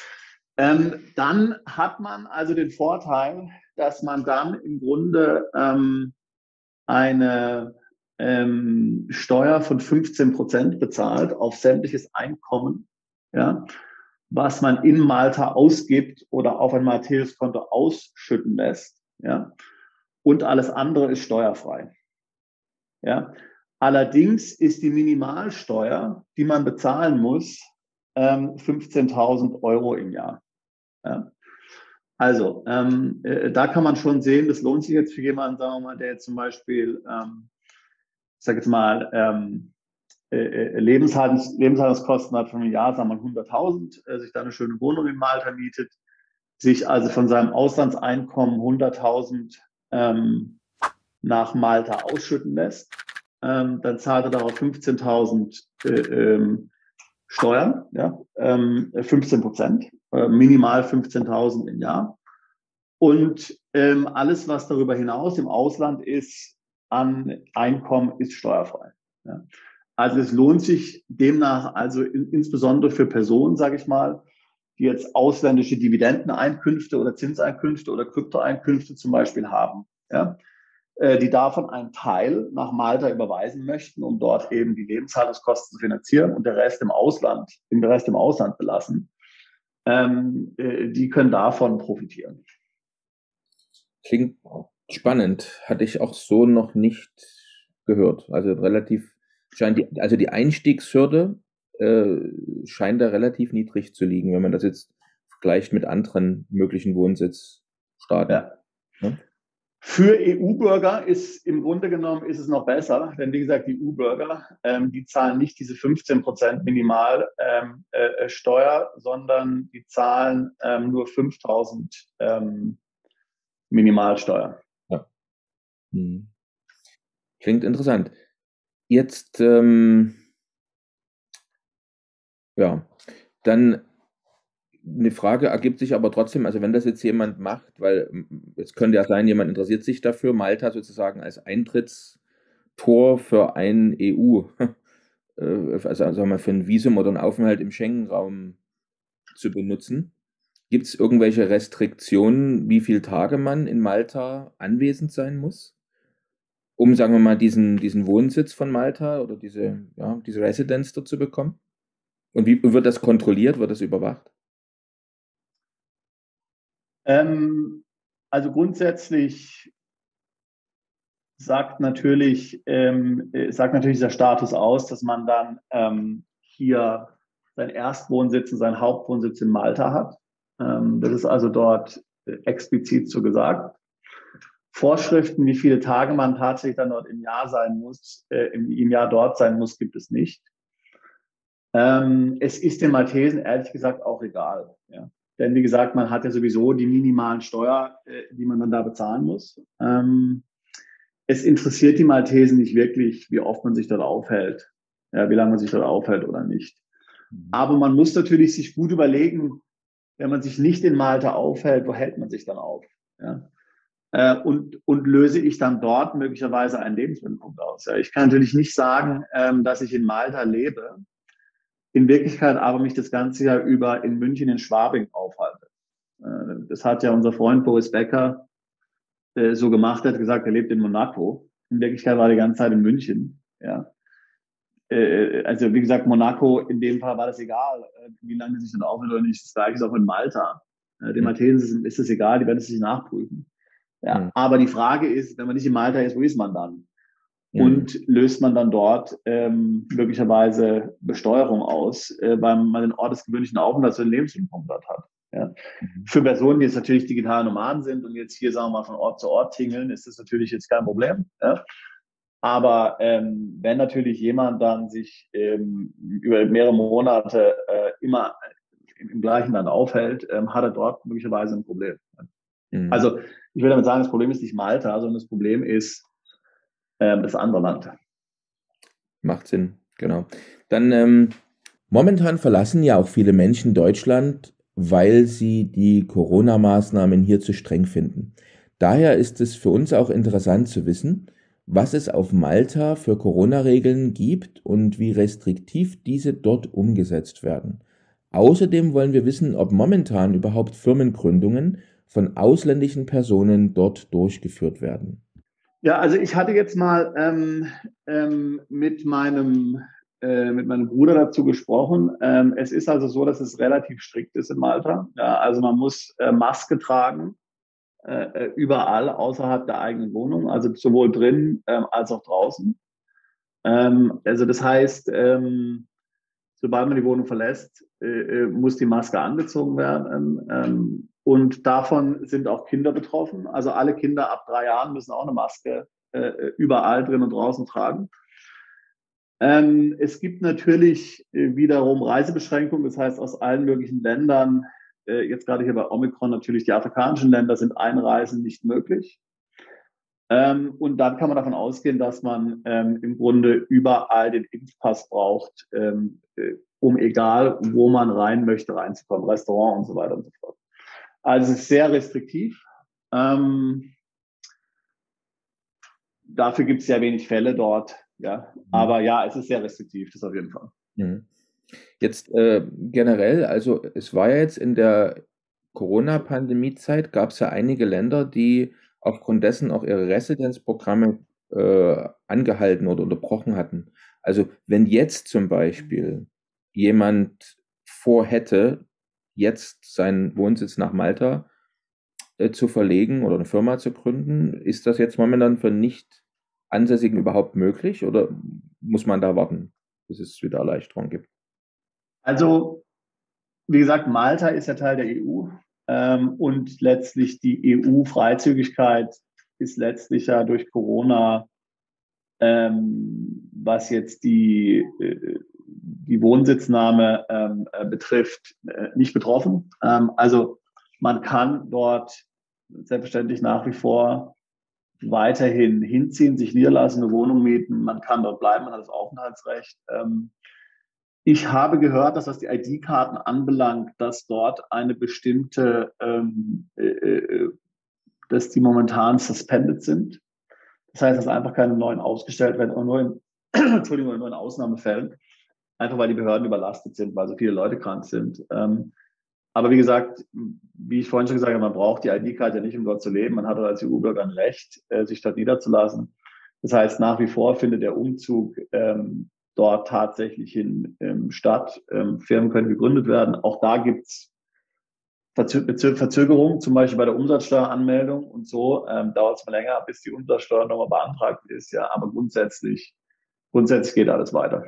[SPEAKER 3] Dann hat man also den Vorteil, dass man dann im Grunde eine Steuer von 15% bezahlt auf sämtliches Einkommen, ja, was man in Malta ausgibt oder auf ein maltesisches Konto ausschütten lässt. Ja. Und alles andere ist steuerfrei. Ja. Allerdings ist die Minimalsteuer, die man bezahlen muss, 15.000 Euro im Jahr. Ja. Also, da kann man schon sehen, das lohnt sich jetzt für jemanden, sagen wir mal, der jetzt zum Beispiel, ich sage jetzt mal, Lebenshaltungskosten hat von einem Jahr, sagen wir mal 100.000, sich da eine schöne Wohnung in Malta mietet, sich also von seinem Auslandseinkommen 100.000 nach Malta ausschütten lässt, dann zahlt er darauf 15.000 Steuern, ja, 15%, minimal 15.000 im Jahr. Und alles, was darüber hinaus im Ausland ist, an Einkommen ist steuerfrei. Ja. Also es lohnt sich demnach also insbesondere für Personen, sage ich mal, die jetzt ausländische Dividendeneinkünfte oder Zinseinkünfte oder Kryptoeinkünfte zum Beispiel haben, ja, die davon einen Teil nach Malta überweisen möchten, um dort eben die Lebenshaltungskosten zu finanzieren und den Rest im Ausland belassen, die können davon profitieren.
[SPEAKER 2] Klingt spannend. Hatte ich auch so noch nicht gehört. Also die Einstiegshürde scheint da relativ niedrig zu liegen, wenn man das jetzt vergleicht mit anderen möglichen Wohnsitzstaaten.
[SPEAKER 3] Ja. Ja? Für EU-Bürger ist im Grunde genommen ist es noch besser, denn wie gesagt, die EU-Bürger, die zahlen nicht diese 15% Minimalsteuer, sondern die zahlen nur 5.000 Minimalsteuer.
[SPEAKER 2] Ja. Klingt interessant. Jetzt, dann eine Frage ergibt sich aber trotzdem, also wenn das jetzt jemand macht, weil es könnte ja sein, jemand interessiert sich dafür, Malta sozusagen als Eintrittstor für ein EU, also sagen wir für ein Visum oder einen Aufenthalt im Schengen-Raum zu benutzen. Gibt es irgendwelche Restriktionen, wie viele Tage man in Malta anwesend sein muss, um, sagen wir mal, diesen Wohnsitz von Malta oder diese Residenz dort zu bekommen? Und wie wird das kontrolliert, wird das überwacht?
[SPEAKER 3] Also grundsätzlich sagt natürlich dieser Status aus, dass man dann hier seinen Erstwohnsitz und seinen Hauptwohnsitz in Malta hat. Das ist also dort explizit so gesagt. Vorschriften, wie viele Tage man tatsächlich dann dort im Jahr dort sein muss, gibt es nicht. Es ist den Maltesen ehrlich gesagt auch egal. Ja. Denn wie gesagt, man hat ja sowieso die minimalen Steuer, die man dann da bezahlen muss. Es interessiert die Maltesen nicht wirklich, wie oft man sich dort aufhält, ja, wie lange man sich dort aufhält oder nicht. Aber man muss natürlich sich gut überlegen, wenn man sich nicht in Malta aufhält, wo hält man sich dann auf? Ja? Und löse ich dann dort möglicherweise einen Lebensmittelpunkt aus? Ja? Ich kann natürlich nicht sagen, dass ich in Malta lebe, in Wirklichkeit aber mich das ganze Jahr über in München in Schwabing aufhalte. Das hat ja unser Freund Boris Becker so gemacht, er hat gesagt, er lebt in Monaco. In Wirklichkeit war er die ganze Zeit in München. Ja. Also wie gesagt, Monaco, in dem Fall war das egal, wie lange sich dann aufhält oder nicht. Das gleiche ist auch in Malta. Den Maltesen ist es egal, die werden es sich nachprüfen. Ja. Aber die Frage ist, wenn man nicht in Malta ist, wo ist man dann? Und löst man dann dort möglicherweise Besteuerung aus, weil man den Ort des gewöhnlichen Aufenthalts und den Lebensmittelpunkt dort hat. Ja. Für Personen, die jetzt natürlich digitale Nomaden sind und jetzt hier, sagen wir mal, von Ort zu Ort tingeln, ist das natürlich jetzt kein Problem. Ja. Aber wenn natürlich jemand dann sich über mehrere Monate immer im gleichen Land aufhält, hat er dort möglicherweise ein Problem. Also ich würde damit sagen, das Problem ist nicht Malta, sondern das Problem ist das andere Land.
[SPEAKER 2] Macht Sinn, genau. Dann momentan verlassen ja auch viele Menschen Deutschland, weil sie die Corona-Maßnahmen hier zu streng finden. Daher ist es für uns auch interessant zu wissen, was es auf Malta für Corona-Regeln gibt und wie restriktiv diese dort umgesetzt werden. Außerdem wollen wir wissen, ob momentan überhaupt Firmengründungen von ausländischen Personen dort durchgeführt werden.
[SPEAKER 3] Ja, also ich hatte jetzt mal mit meinem Bruder dazu gesprochen. Es ist also so, dass es relativ strikt ist in Malta. Ja, also man muss Maske tragen, überall außerhalb der eigenen Wohnung, also sowohl drin als auch draußen. Also das heißt, sobald man die Wohnung verlässt, muss die Maske angezogen werden. Und davon sind auch Kinder betroffen. Also alle Kinder ab 3 Jahren müssen auch eine Maske überall drin und draußen tragen. Es gibt natürlich wiederum Reisebeschränkungen. Das heißt, aus allen möglichen Ländern, jetzt gerade hier bei Omikron natürlich die afrikanischen Länder, sind Einreisen nicht möglich. Und dann kann man davon ausgehen, dass man im Grunde überall den Impfpass braucht, um egal, wo man rein möchte, reinzukommen, Restaurant und so weiter und so fort. Also es ist sehr restriktiv. Dafür gibt es sehr wenig Fälle dort. Ja. Aber ja, es ist sehr restriktiv, das auf jeden Fall.
[SPEAKER 2] Mhm. Jetzt generell, also es war ja jetzt in der Corona-Pandemie-Zeit, gab es ja einige Länder, die aufgrund dessen auch ihre Residenzprogramme angehalten oder unterbrochen hatten. Also wenn jetzt zum Beispiel jemand vorhätte, jetzt seinen Wohnsitz nach Malta zu verlegen oder eine Firma zu gründen, ist das jetzt momentan für Nicht-Ansässigen überhaupt möglich oder muss man da warten, bis es wieder Erleichterung gibt?
[SPEAKER 3] Also, wie gesagt, Malta ist ja Teil der EU und letztlich die EU-Freizügigkeit ist letztlich ja durch Corona, was jetzt die Wohnsitznahme betrifft, nicht betroffen. Also man kann dort selbstverständlich nach wie vor weiterhin hinziehen, sich niederlassen, eine Wohnung mieten. Man kann dort bleiben, man hat das Aufenthaltsrecht. Ich habe gehört, dass was die ID-Karten anbelangt, dass dort eine bestimmte, dass die momentan suspended sind. Das heißt, dass einfach keine neuen ausgestellt werden, nur in, Entschuldigung, nur in Ausnahmefällen. Einfach weil die Behörden überlastet sind, weil so viele Leute krank sind. Aber wie gesagt, wie ich vorhin schon gesagt habe, man braucht die ID-Karte ja nicht, um dort zu leben. Man hat als EU-Bürger ein Recht, sich dort niederzulassen. Das heißt, nach wie vor findet der Umzug dort tatsächlich statt. Firmen können gegründet werden. Auch da gibt es Verzögerungen, zum Beispiel bei der Umsatzsteueranmeldung und so. Dauert es mal länger, bis die Umsatzsteuer nochmal beantragt ist. Ja, aber grundsätzlich geht alles weiter.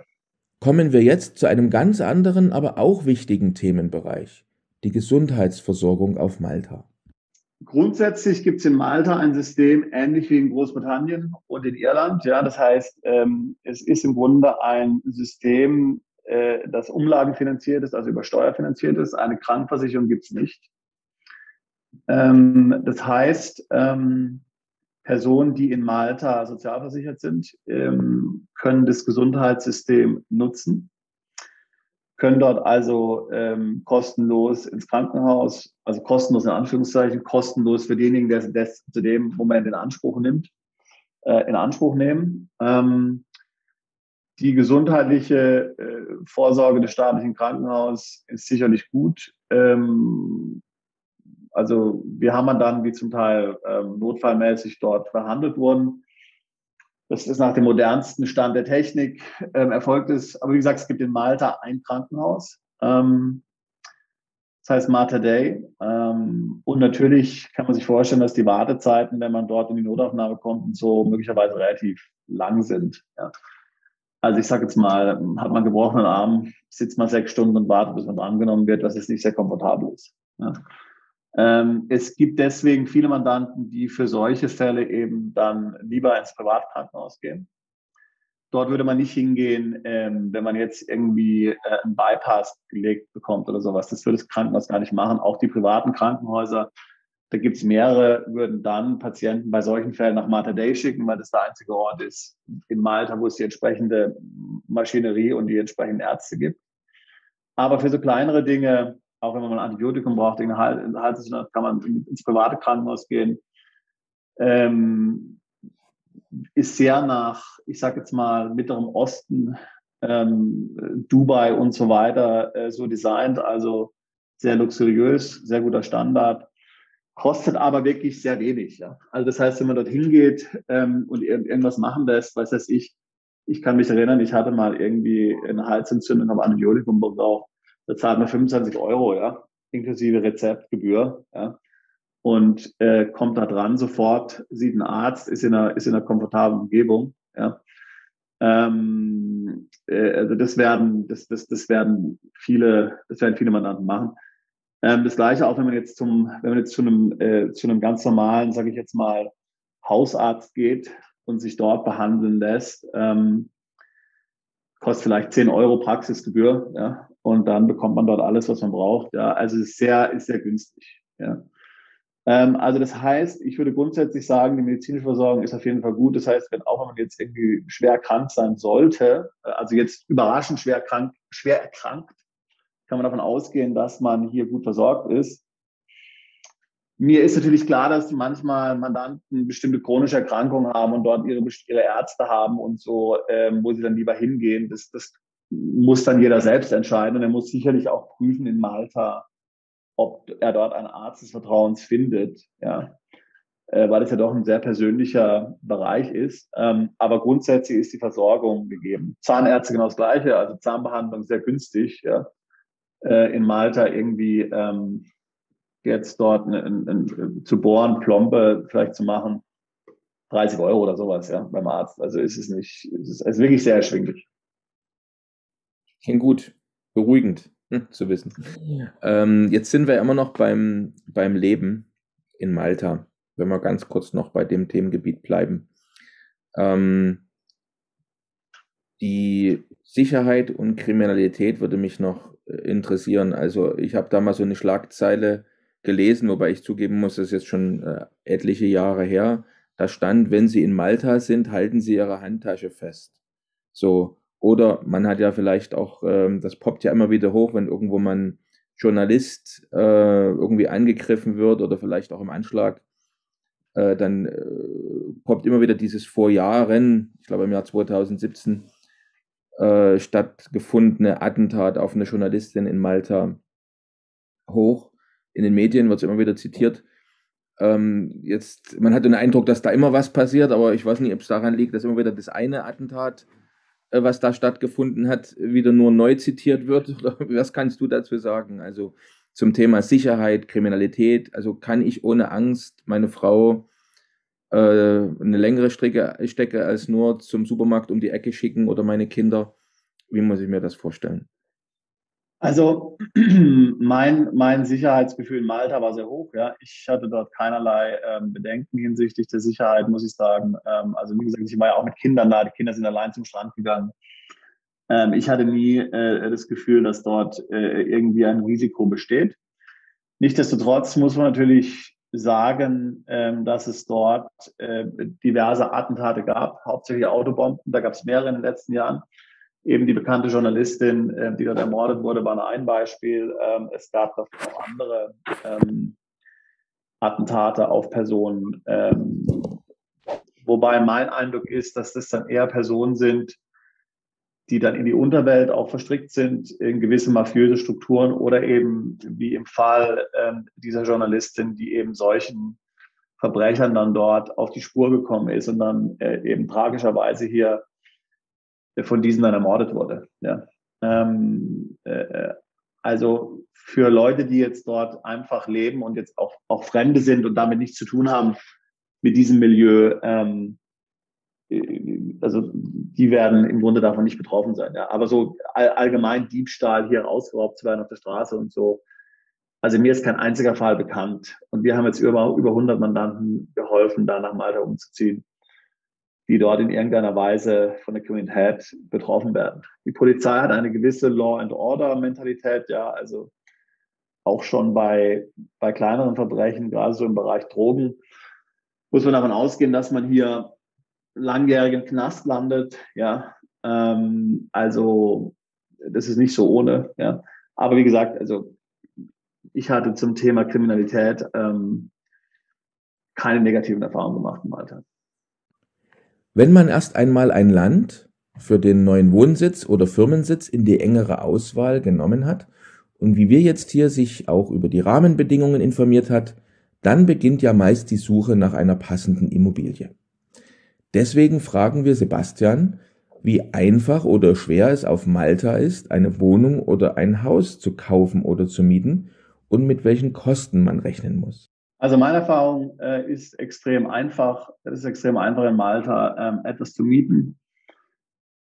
[SPEAKER 2] Kommen wir jetzt zu einem ganz anderen, aber auch wichtigen Themenbereich, die Gesundheitsversorgung auf Malta.
[SPEAKER 3] Grundsätzlich gibt es in Malta ein System ähnlich wie in Großbritannien und in Irland. Ja, das heißt, es ist im Grunde ein System, das umlagenfinanziert ist, also über Steuer finanziert ist. Eine Krankenversicherung gibt es nicht. Das heißt, Personen, die in Malta sozialversichert sind, können das Gesundheitssystem nutzen, können dort also kostenlos ins Krankenhaus, also kostenlos in Anführungszeichen, kostenlos für denjenigen, der das zu dem Moment in Anspruch nehmen. Die gesundheitliche Vorsorge des staatlichen Krankenhauses ist sicherlich gut. Also wir haben dann, wie zum Teil notfallmäßig dort behandelt wurden. Das ist nach dem modernsten Stand der Technik erfolgt ist. Aber wie gesagt, es gibt in Malta ein Krankenhaus. Das heißt Mater Dei. Und natürlich kann man sich vorstellen, dass die Wartezeiten, wenn man dort in die Notaufnahme kommt und so, möglicherweise relativ lang sind. Ja. Also ich sage jetzt mal, hat man einen gebrochenen Arm, sitzt man 6 Stunden und wartet, bis man drangenommen wird, was jetzt nicht sehr komfortabel ist. Ja. Es gibt deswegen viele Mandanten, die für solche Fälle eben dann lieber ins Privatkrankenhaus gehen. Dort würde man nicht hingehen, wenn man jetzt irgendwie einen Bypass gelegt bekommt oder sowas. Das würde das Krankenhaus gar nicht machen. Auch die privaten Krankenhäuser, da gibt es mehrere, würden dann Patienten bei solchen Fällen nach Mater Dei schicken, weil das der einzige Ort ist in Malta, wo es die entsprechende Maschinerie und die entsprechenden Ärzte gibt. Aber für so kleinere Dinge, auch wenn man ein Antibiotikum braucht, kann man ins private Krankenhaus gehen. Ist sehr nach, ich sage jetzt mal, Mittlerem Osten, Dubai und so weiter so designt, also sehr luxuriös, sehr guter Standard, kostet aber wirklich sehr wenig. Ja. Also das heißt, wenn man dort hingeht und irgendwas machen lässt, weiß das ich kann mich erinnern, ich hatte mal irgendwie eine Halsentzündung, habe Antibiotikum gebraucht. Da zahlt man 25 €, ja, inklusive Rezeptgebühr, ja, und kommt da dran sofort, sieht einen Arzt, ist in einer komfortablen Umgebung, ja. Also das werden viele Mandanten machen. Das Gleiche auch, wenn man jetzt zu einem ganz normalen, sage ich jetzt mal, Hausarzt geht und sich dort behandeln lässt, kostet vielleicht 10 € Praxisgebühr, ja, und dann bekommt man dort alles, was man braucht, ja, also ist sehr günstig, ja. Also das heißt, ich würde grundsätzlich sagen, die medizinische Versorgung ist auf jeden Fall gut. Das heißt, wenn man jetzt irgendwie schwer krank sein sollte, also jetzt überraschend schwer erkrankt, kann man davon ausgehen, dass man hier gut versorgt ist. Mir ist natürlich klar, dass manchmal Mandanten bestimmte chronische Erkrankungen haben und dort ihre Ärzte haben und so, wo sie dann lieber hingehen. Das muss dann jeder selbst entscheiden. Und er muss sicherlich auch prüfen in Malta, ob er dort einen Arzt des Vertrauens findet, ja, weil es ja doch ein sehr persönlicher Bereich ist. Aber grundsätzlich ist die Versorgung gegeben. Zahnärzte genau das Gleiche, also Zahnbehandlung sehr günstig, ja. In Malta irgendwie jetzt dort zu bohren, Plombe vielleicht zu machen, 30 Euro oder sowas, ja, beim Arzt. Also ist es nicht, es ist wirklich sehr erschwinglich.
[SPEAKER 2] Klingt gut, beruhigend zu wissen. Jetzt sind wir immer noch beim Leben in Malta, wenn wir ganz kurz noch bei dem Themengebiet bleiben. Die Sicherheit und Kriminalität würde mich noch interessieren. Also ich habe da mal so eine Schlagzeile gelesen, wobei ich zugeben muss, das ist jetzt schon etliche Jahre her. Da stand, wenn Sie in Malta sind, halten Sie Ihre Handtasche fest. So. Oder man hat ja vielleicht auch, das poppt ja immer wieder hoch, wenn irgendwo man Journalist irgendwie angegriffen wird oder vielleicht auch im Anschlag, dann poppt immer wieder dieses vor Jahren, ich glaube im Jahr 2017, stattgefundene Attentat auf eine Journalistin in Malta hoch. In den Medien wird es immer wieder zitiert. Jetzt, man hat den Eindruck, dass da immer was passiert, aber ich weiß nicht, ob es daran liegt, dass immer wieder das eine Attentat, was da stattgefunden hat, wieder nur neu zitiert wird. Oder was kannst du dazu sagen? Also zum Thema Sicherheit, Kriminalität. Also kann ich ohne Angst meine Frau eine längere Strecke als nur zum Supermarkt um die Ecke schicken oder meine Kinder? Wie muss ich mir das vorstellen?
[SPEAKER 3] Also mein Sicherheitsgefühl in Malta war sehr hoch. Ja. Ich hatte dort keinerlei Bedenken hinsichtlich der Sicherheit, muss ich sagen. Also wie gesagt, ich war ja auch mit Kindern da. Die Kinder sind allein zum Strand gegangen. Ich hatte nie das Gefühl, dass dort irgendwie ein Risiko besteht. Nichtsdestotrotz muss man natürlich sagen, dass es dort diverse Attentate gab, hauptsächlich Autobomben. Da gab es mehrere in den letzten Jahren. Eben die bekannte Journalistin, die dort ermordet wurde, war nur ein Beispiel. Es gab noch andere Attentate auf Personen. Wobei mein Eindruck ist, dass das dann eher Personen sind, die dann in die Unterwelt auch verstrickt sind, in gewisse mafiöse Strukturen oder eben wie im Fall dieser Journalistin, die eben solchen Verbrechern dann dort auf die Spur gekommen ist und dann eben tragischerweise hier von diesen dann ermordet wurde. Ja. Also für Leute, die jetzt dort einfach leben und jetzt auch Fremde sind und damit nichts zu tun haben mit diesem Milieu, also die werden im Grunde davon nicht betroffen sein. Ja. Aber so allgemein Diebstahl, hier rausgeraubt zu werden auf der Straße und so, also mir ist kein einziger Fall bekannt. Und wir haben jetzt über 100 Mandanten geholfen, da nach Malta umzuziehen, die dort in irgendeiner Weise von der Kriminalität betroffen werden. Die Polizei hat eine gewisse Law-and-Order-Mentalität, ja, also auch schon bei kleineren Verbrechen, gerade so im Bereich Drogen, muss man davon ausgehen, dass man hier langjährig im Knast landet, ja, also das ist nicht so ohne, ja, aber wie gesagt, also ich hatte zum Thema Kriminalität keine negativen Erfahrungen gemacht im Alter.
[SPEAKER 2] Wenn man erst einmal ein Land für den neuen Wohnsitz oder Firmensitz in die engere Auswahl genommen hat und wie wir jetzt hier sich auch über die Rahmenbedingungen informiert hat, dann beginnt ja meist die Suche nach einer passenden Immobilie. Deswegen fragen wir Sebastian, wie einfach oder schwer es auf Malta ist, eine Wohnung oder ein Haus zu kaufen oder zu mieten und mit welchen Kosten man rechnen muss.
[SPEAKER 3] Also meine Erfahrung ist extrem einfach. Es ist extrem einfach in Malta etwas zu mieten.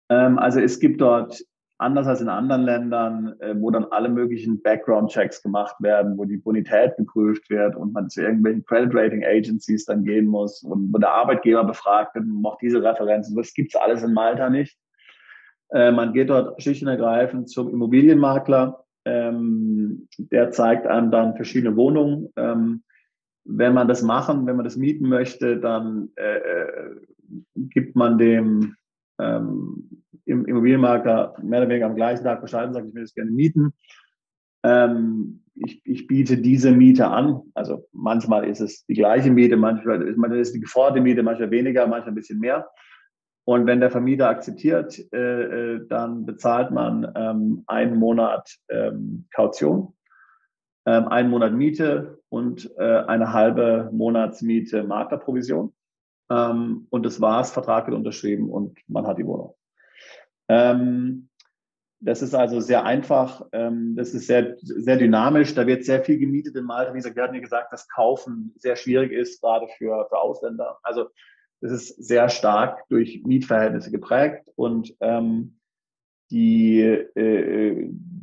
[SPEAKER 3] Also es gibt dort, anders als in anderen Ländern, wo dann alle möglichen Background-Checks gemacht werden, wo die Bonität geprüft wird und man zu irgendwelchen Credit-Rating-Agencies dann gehen muss und wo der Arbeitgeber befragt wird, macht diese Referenzen. Das gibt's alles in Malta nicht. Man geht dort schlicht und ergreifend zum Immobilienmakler. Der zeigt einem dann verschiedene Wohnungen. Wenn man das mieten möchte, dann gibt man dem im Immobilienmakler mehr oder weniger am gleichen Tag Bescheid und sagt, ich will das gerne mieten. ich biete diese Miete an. Also manchmal ist es die gleiche Miete, manchmal ist es die geforderte Miete, manchmal weniger, manchmal ein bisschen mehr. Und wenn der Vermieter akzeptiert, dann bezahlt man einen Monat Kaution, einen Monat Miete und eine halbe Monatsmiete Maklerprovision. Und das war's, Vertrag wird unterschrieben und man hat die Wohnung. Das ist also sehr einfach, das ist sehr, sehr dynamisch, da wird sehr viel gemietet in Malta. Wie gesagt, wir hatten ja gesagt, dass Kaufen sehr schwierig ist, gerade für Ausländer. Also es ist sehr stark durch Mietverhältnisse geprägt und die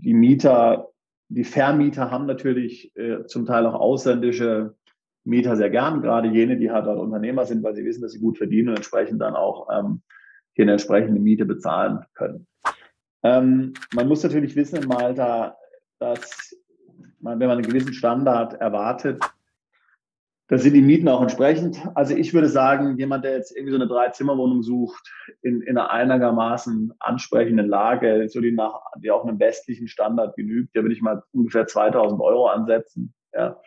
[SPEAKER 3] Mieter, die Vermieter haben natürlich zum Teil auch ausländische Mieter sehr gern, gerade jene, die halt dort Unternehmer sind, weil sie wissen, dass sie gut verdienen und entsprechend dann auch hier eine entsprechende Miete bezahlen können. Man muss natürlich wissen in Malta, dass man, wenn man einen gewissen Standard erwartet, da sind die Mieten auch entsprechend. Also ich würde sagen, jemand, der jetzt irgendwie so eine 3-Zimmer-Wohnung sucht, in einer einigermaßen ansprechenden Lage, so die auch einem westlichen Standard genügt, der würde ich mal ungefähr 2.000 Euro ansetzen. Ja.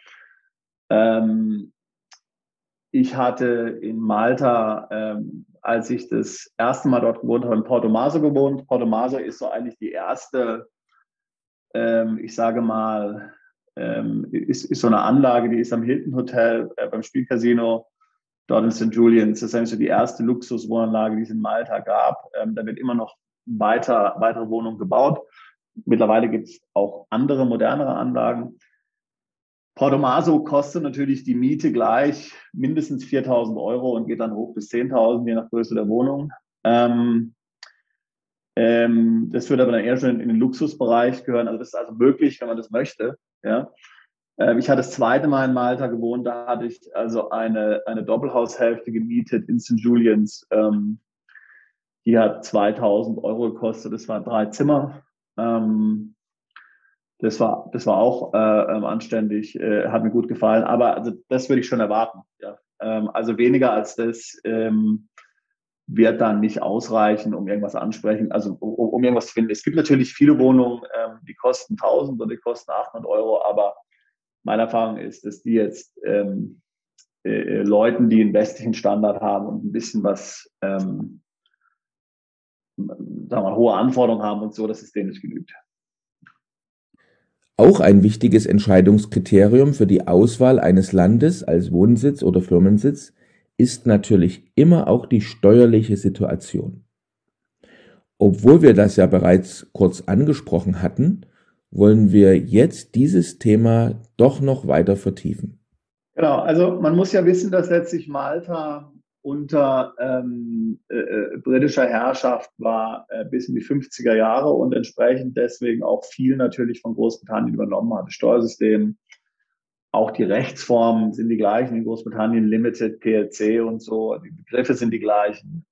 [SPEAKER 3] Ich hatte in Malta, als ich das erste Mal dort gewohnt habe, in Portomaso gewohnt. Portomaso ist so eigentlich die erste, ich sage mal, ist so eine Anlage, die ist am Hilton Hotel beim Spielcasino dort in St. Julian's. Das ist eigentlich so die erste Luxuswohnanlage, die es in Malta gab. Da wird immer noch weitere Wohnungen gebaut. Mittlerweile gibt es auch andere, modernere Anlagen. Portomaso kostet natürlich die Miete gleich mindestens 4.000 Euro und geht dann hoch bis 10.000, je nach Größe der Wohnung. Das würde aber dann eher schon in den Luxusbereich gehören. Also das ist also möglich, wenn man das möchte. Ja. Ich hatte das zweite Mal in Malta gewohnt, da hatte ich also eine Doppelhaushälfte gemietet in St. Julian's. Die hat 2.000 Euro gekostet, das waren 3 Zimmer. Das war auch anständig, hat mir gut gefallen, aber also das würde ich schon erwarten. Ja. Also weniger als das wird dann nicht ausreichen, um irgendwas ansprechen, also um irgendwas zu finden. Es gibt natürlich viele Wohnungen, die kosten 1.000 oder die kosten 800 Euro, aber meine Erfahrung ist, dass die jetzt Leuten, die einen westlichen Standard haben und ein bisschen was, sagen wir mal, hohe Anforderungen haben und so, dass es denen nicht genügt.
[SPEAKER 2] Auch ein wichtiges Entscheidungskriterium für die Auswahl eines Landes als Wohnsitz oder Firmensitz ist natürlich immer auch die steuerliche Situation. Obwohl wir das ja bereits kurz angesprochen hatten, wollen wir jetzt dieses Thema doch noch weiter vertiefen.
[SPEAKER 3] Genau, also man muss ja wissen, dass letztlich Malta unter britischer Herrschaft war bis in die 50er Jahre und entsprechend deswegen auch viel natürlich von Großbritannien übernommen hat. Das Steuersystem, auch die Rechtsformen sind die gleichen in Großbritannien, Limited, PLC und so, die Begriffe sind die gleichen.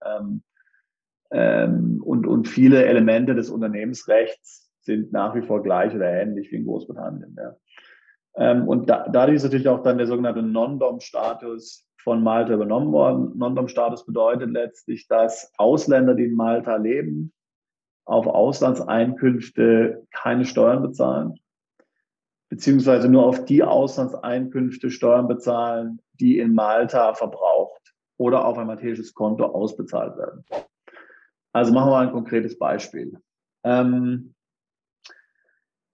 [SPEAKER 3] Und viele Elemente des Unternehmensrechts sind nach wie vor gleich oder ähnlich wie in Großbritannien. Ja. Und dadurch ist natürlich auch dann der sogenannte Non-Dom-Status von Malta übernommen worden. Non-Dom-Status bedeutet letztlich, dass Ausländer, die in Malta leben, auf Auslandseinkünfte keine Steuern bezahlen, beziehungsweise nur auf die Auslandseinkünfte Steuern bezahlen, die in Malta verbraucht oder auf ein maltesisches Konto ausbezahlt werden. Also machen wir mal ein konkretes Beispiel.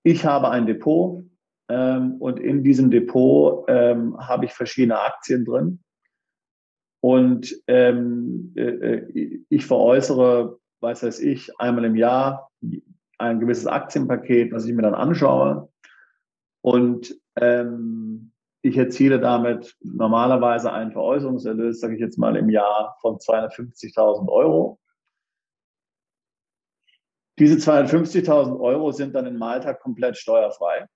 [SPEAKER 3] Ich habe ein Depot und in diesem Depot habe ich verschiedene Aktien drin. Und ich veräußere, was weiß ich, einmal im Jahr ein gewisses Aktienpaket, was ich mir dann anschaue. Und ich erziele damit normalerweise einen Veräußerungserlös, sage ich jetzt mal, im Jahr von 250.000 Euro. Diese 250.000 Euro sind dann in Malta komplett steuerfrei.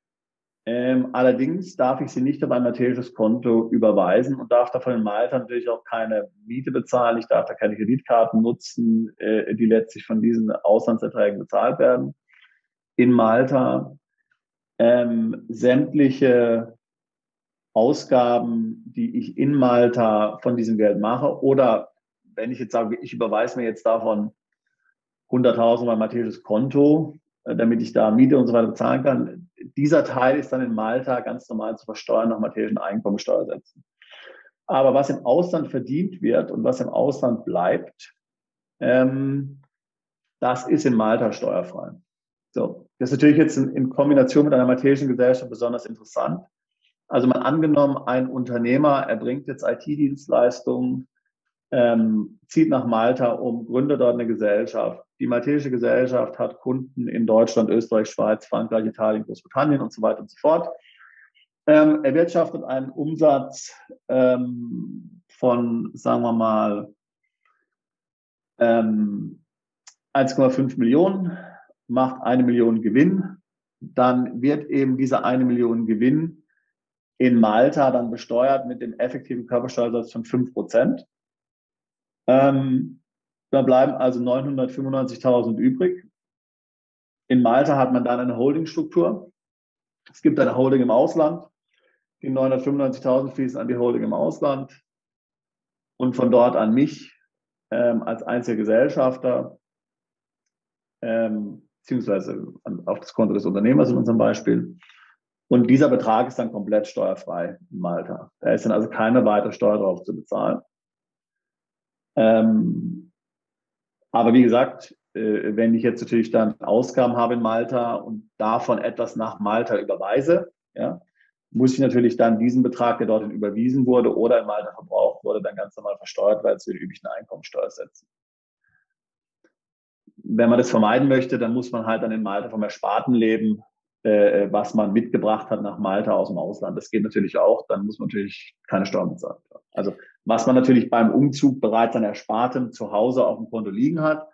[SPEAKER 3] Allerdings darf ich sie nicht auf ein maltesisches Konto überweisen und darf davon in Malta natürlich auch keine Miete bezahlen. Ich darf da keine Kreditkarten nutzen, die letztlich von diesen Auslandserträgen bezahlt werden. In Malta sämtliche Ausgaben, die ich in Malta von diesem Geld mache, oder wenn ich jetzt sage, ich überweise mir jetzt davon 100.000 auf ein maltesisches Konto, damit ich da Miete und so weiter bezahlen kann, dieser Teil ist dann in Malta ganz normal zu versteuern nach maltesischen Einkommensteuersätzen. Aber was im Ausland verdient wird und was im Ausland bleibt, das ist in Malta steuerfrei. So, das ist natürlich jetzt in Kombination mit einer maltesischen Gesellschaft besonders interessant. Also mal angenommen, ein Unternehmer erbringt jetzt IT-Dienstleistungen, zieht nach Malta um, gründet dort eine Gesellschaft. Die maltesische Gesellschaft hat Kunden in Deutschland, Österreich, Schweiz, Frankreich, Italien, Großbritannien und so weiter und so fort. Erwirtschaftet einen Umsatz von, sagen wir mal, 1,5 Millionen, macht 1 Million Gewinn. Dann wird eben diese 1 Million Gewinn in Malta dann besteuert mit dem effektiven Körpersteuersatz von 5%. Da bleiben also 995.000 übrig. In Malta hat man dann eine Holdingstruktur. Es gibt eine Holding im Ausland. Die 995.000 fließen an die Holding im Ausland und von dort an mich als Einzelgesellschafter, beziehungsweise auf das Konto des Unternehmers in unserem Beispiel. Und dieser Betrag ist dann komplett steuerfrei in Malta. Da ist dann also keine weitere Steuer drauf zu bezahlen. Aber wie gesagt, wenn ich jetzt natürlich dann Ausgaben habe in Malta und davon etwas nach Malta überweise, ja, muss ich natürlich dann diesen Betrag, der dorthin überwiesen wurde oder in Malta verbraucht wurde, dann ganz normal versteuert, weil es zu den üblichen Einkommensteuersätzen. Wenn man das vermeiden möchte, dann muss man halt dann in Malta vom Ersparten leben, was man mitgebracht hat nach Malta aus dem Ausland. Das geht natürlich auch, dann muss man natürlich keine Steuern bezahlen. Also was man natürlich beim Umzug bereits an Erspartem zu Hause auf dem Konto liegen hat,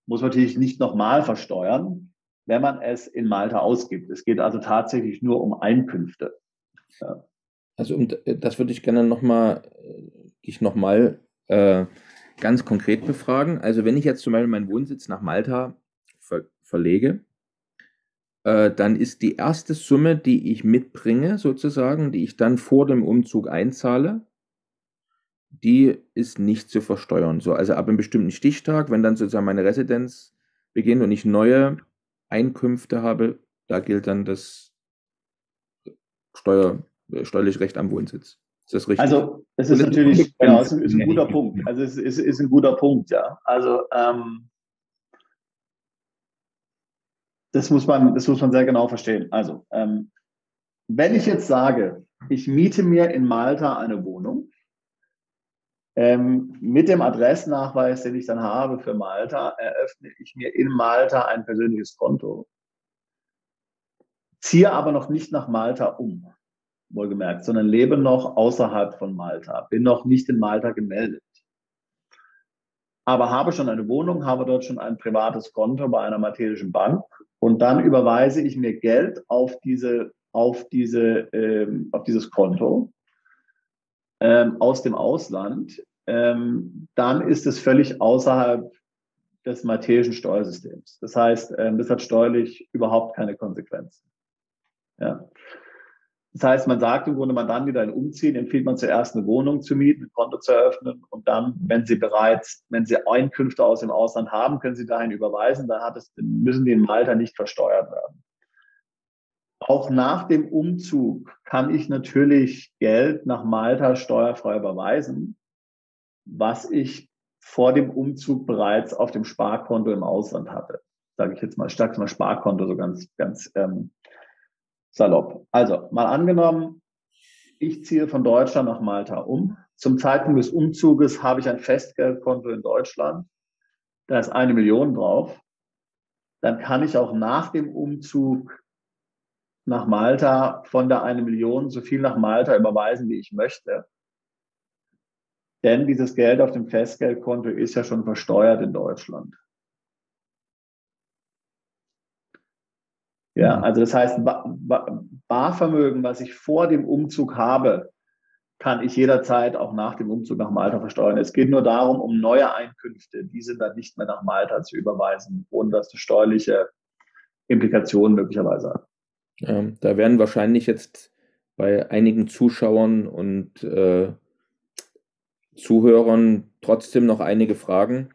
[SPEAKER 3] muss man natürlich nicht nochmal versteuern, wenn man es in Malta ausgibt. Es geht also tatsächlich nur um Einkünfte. Ja.
[SPEAKER 2] Also das würde ich gerne nochmal ganz konkret befragen. Also wenn ich jetzt zum Beispiel meinen Wohnsitz nach Malta verlege, dann ist die erste Summe, die ich mitbringe, sozusagen, die ich dann vor dem Umzug einzahle, die ist nicht zu versteuern. So, also ab einem bestimmten Stichtag, wenn dann sozusagen meine Residenz beginnt und ich neue Einkünfte habe, da gilt dann das steuerliche Recht am Wohnsitz. Ist das richtig?
[SPEAKER 3] Also es ist natürlich, genau, es ist ein guter Punkt. Also es ist ein guter Punkt, ja. Also das muss man sehr genau verstehen. Also wenn ich jetzt sage, ich miete mir in Malta eine Wohnung, mit dem Adressnachweis, den ich dann habe für Malta, eröffne ich mir in Malta ein persönliches Konto, ziehe aber noch nicht nach Malta um, wohlgemerkt, sondern lebe noch außerhalb von Malta, bin noch nicht in Malta gemeldet. Aber habe schon eine Wohnung, habe dort schon ein privates Konto bei einer maltesischen Bank und dann überweise ich mir Geld auf dieses Konto aus dem Ausland, dann ist es völlig außerhalb des maltesischen Steuersystems. Das heißt, das hat steuerlich überhaupt keine Konsequenzen. Ja. Das heißt, man sagt im Grunde, Mandanten, die dahin umziehen, empfiehlt man zuerst eine Wohnung zu mieten, ein Konto zu eröffnen und dann, wenn sie Einkünfte aus dem Ausland haben, können sie dahin überweisen, dann müssen die in Malta nicht versteuert werden. Auch nach dem Umzug kann ich natürlich Geld nach Malta steuerfrei überweisen, was ich vor dem Umzug bereits auf dem Sparkonto im Ausland hatte. Sage ich jetzt mal, Sparkonto, so ganz salopp. Also mal angenommen, ich ziehe von Deutschland nach Malta um. Zum Zeitpunkt des Umzuges habe ich ein Festgeldkonto in Deutschland. Da ist 1 Million drauf. Dann kann ich auch nach dem Umzug nach Malta von der 1 Million so viel nach Malta überweisen, wie ich möchte. Denn dieses Geld auf dem Festgeldkonto ist ja schon versteuert in Deutschland. Ja, also das heißt, Barvermögen, was ich vor dem Umzug habe, kann ich jederzeit auch nach dem Umzug nach Malta versteuern. Es geht nur darum, um neue Einkünfte, diese dann nicht mehr nach Malta zu überweisen, ohne dass das steuerliche Implikationen möglicherweise hat.
[SPEAKER 2] Da werden wahrscheinlich jetzt bei einigen Zuschauern und Zuhörern trotzdem noch einige Fragen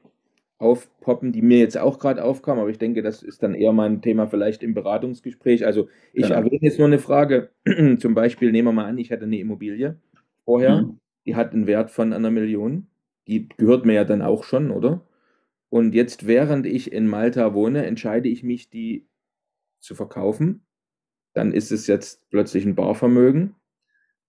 [SPEAKER 2] aufpoppen, die mir jetzt auch gerade aufkamen, aber ich denke, das ist dann eher mein Thema vielleicht im Beratungsgespräch. Also ich
[SPEAKER 3] Genau.
[SPEAKER 2] erwähne jetzt nur eine Frage, zum Beispiel nehmen wir mal an, ich hatte eine Immobilie vorher,
[SPEAKER 3] Mhm.
[SPEAKER 2] die hat einen Wert von 1 Million, die gehört mir ja dann auch schon, oder? Und jetzt, während ich in Malta wohne, entscheide ich mich, die zu verkaufen. Dann ist es jetzt plötzlich ein Barvermögen.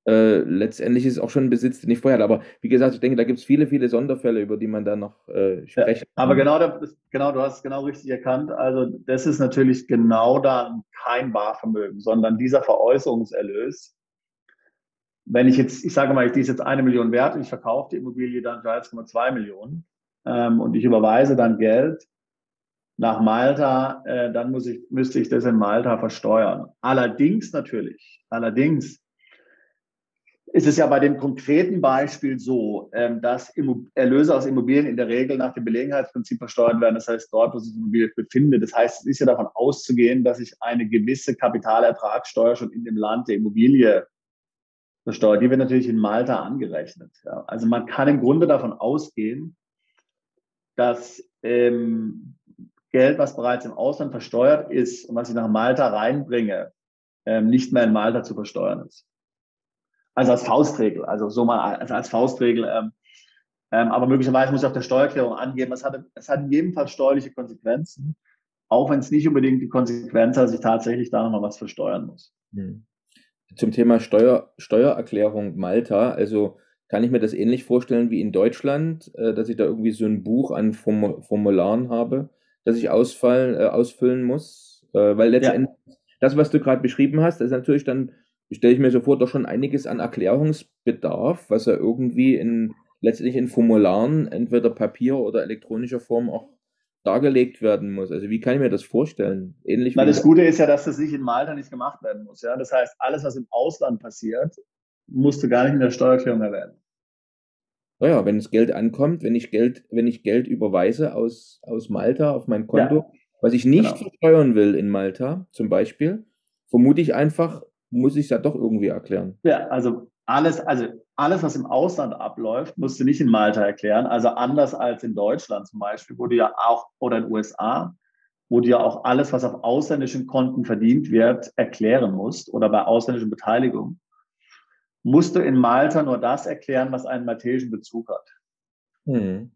[SPEAKER 2] Letztendlich ist es auch schon ein Besitz, den ich vorher hatte. Aber wie gesagt, ich denke, da gibt es viele, viele Sonderfälle, über die man da noch
[SPEAKER 3] Ja,
[SPEAKER 2] sprechen
[SPEAKER 3] aber
[SPEAKER 2] kann.
[SPEAKER 3] genau, genau, du hast es genau richtig erkannt. Also das ist natürlich genau dann kein Barvermögen, sondern dieser Veräußerungserlös. Wenn ich sage mal, die ist jetzt 1 Million wert und ich verkaufe die Immobilie dann für 1,2 Millionen und ich überweise dann Geld nach Malta, dann müsste ich das in Malta versteuern. Allerdings ist es ja bei dem konkreten Beispiel so, dass Erlöse aus Immobilien in der Regel nach dem Belegenheitsprinzip versteuert werden. Das heißt, dort, wo sich die Immobilie befindet. Das heißt, es ist ja davon auszugehen, dass ich eine gewisse Kapitalertragssteuer schon in dem Land der Immobilie versteuert. Die wird natürlich in Malta angerechnet. Ja. Also man kann im Grunde davon ausgehen, dass Geld, was bereits im Ausland versteuert ist und was ich nach Malta reinbringe, nicht mehr in Malta zu versteuern ist. Also als Faustregel, also so mal als Faustregel. Aber möglicherweise muss ich auf der Steuererklärung angeben, es hat in jedem Fall steuerliche Konsequenzen, auch wenn es nicht unbedingt die Konsequenz hat, dass ich tatsächlich da nochmal was versteuern muss.
[SPEAKER 2] Hm. Zum Thema Steuererklärung Malta, also kann ich mir das ähnlich vorstellen wie in Deutschland, dass ich da irgendwie so ein Buch an Formularen habe, das ich ausfüllen muss, weil
[SPEAKER 3] Ja,
[SPEAKER 2] letztendlich das, was du gerade beschrieben hast, das ist natürlich dann, stelle ich mir so vor, doch schon einiges an Erklärungsbedarf, was ja irgendwie letztendlich in Formularen, entweder Papier oder elektronischer Form auch dargelegt werden muss. Also wie kann ich mir das vorstellen? Ähnlich wie
[SPEAKER 3] weil
[SPEAKER 2] in
[SPEAKER 3] das Gute ist ja, dass das nicht in Malta nicht gemacht werden muss. Ja? Das heißt, alles, was im Ausland passiert, musst du gar nicht in der Steuererklärung erwähnen.
[SPEAKER 2] Naja, wenn das Geld ankommt, wenn ich Geld überweise aus Malta auf mein
[SPEAKER 3] Ja,
[SPEAKER 2] Konto, was ich nicht
[SPEAKER 3] genau.
[SPEAKER 2] versteuern will in Malta zum Beispiel, vermute ich einfach, muss ich es ja doch irgendwie erklären.
[SPEAKER 3] Ja, also alles, was im Ausland abläuft, musst du nicht in Malta erklären. Also anders als in Deutschland zum Beispiel, wo du ja auch, oder in den USA, wo du ja auch alles, was auf ausländischen Konten verdient wird, erklären musst oder bei ausländischen Beteiligung, musst du in Malta nur das erklären, was einen maltesischen Bezug hat.
[SPEAKER 2] Hm.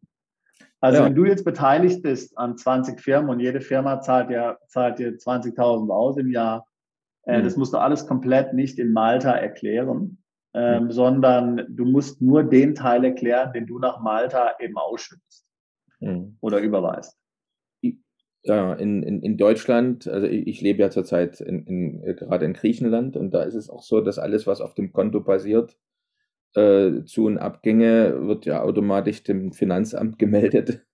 [SPEAKER 3] Also
[SPEAKER 2] Ja.
[SPEAKER 3] wenn du jetzt beteiligt bist an 20 Firmen und jede Firma zahlt dir 20.000 aus im Jahr,
[SPEAKER 2] Hm.
[SPEAKER 3] das musst du alles komplett nicht in Malta erklären,
[SPEAKER 2] Hm.
[SPEAKER 3] sondern du musst nur den Teil erklären, den du nach Malta eben ausschüttest
[SPEAKER 2] Hm.
[SPEAKER 3] oder überweist.
[SPEAKER 2] Ja, in Deutschland, also ich lebe ja zurzeit gerade in Griechenland, und da ist es auch so, dass alles, was auf dem Konto passiert, Zu- und Abgänge, wird ja automatisch dem Finanzamt gemeldet,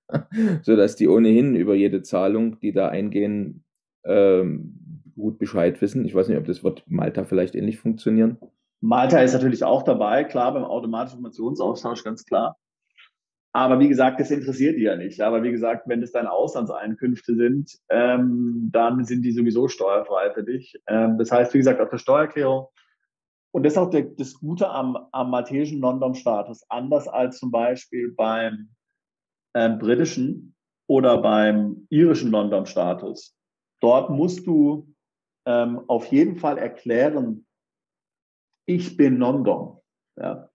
[SPEAKER 2] sodass die ohnehin über jede Zahlung, die da eingehen, gut Bescheid wissen. Ich weiß nicht, ob das wird Malta vielleicht ähnlich funktionieren.
[SPEAKER 3] Malta ist natürlich auch dabei, klar, beim automatischen Informationsaustausch, ganz klar. Aber wie gesagt, das interessiert die ja nicht. Aber wie gesagt, wenn es deine Auslandseinkünfte sind, dann sind die sowieso steuerfrei für dich. Das heißt, wie gesagt, auf der Steuererklärung. Und das ist auch das Gute am maltesischen Non-Dom-Status, anders als zum Beispiel beim britischen oder beim irischen Non-Dom-Status. Dort musst du auf jeden Fall erklären, ich bin Non-Dom. Ja.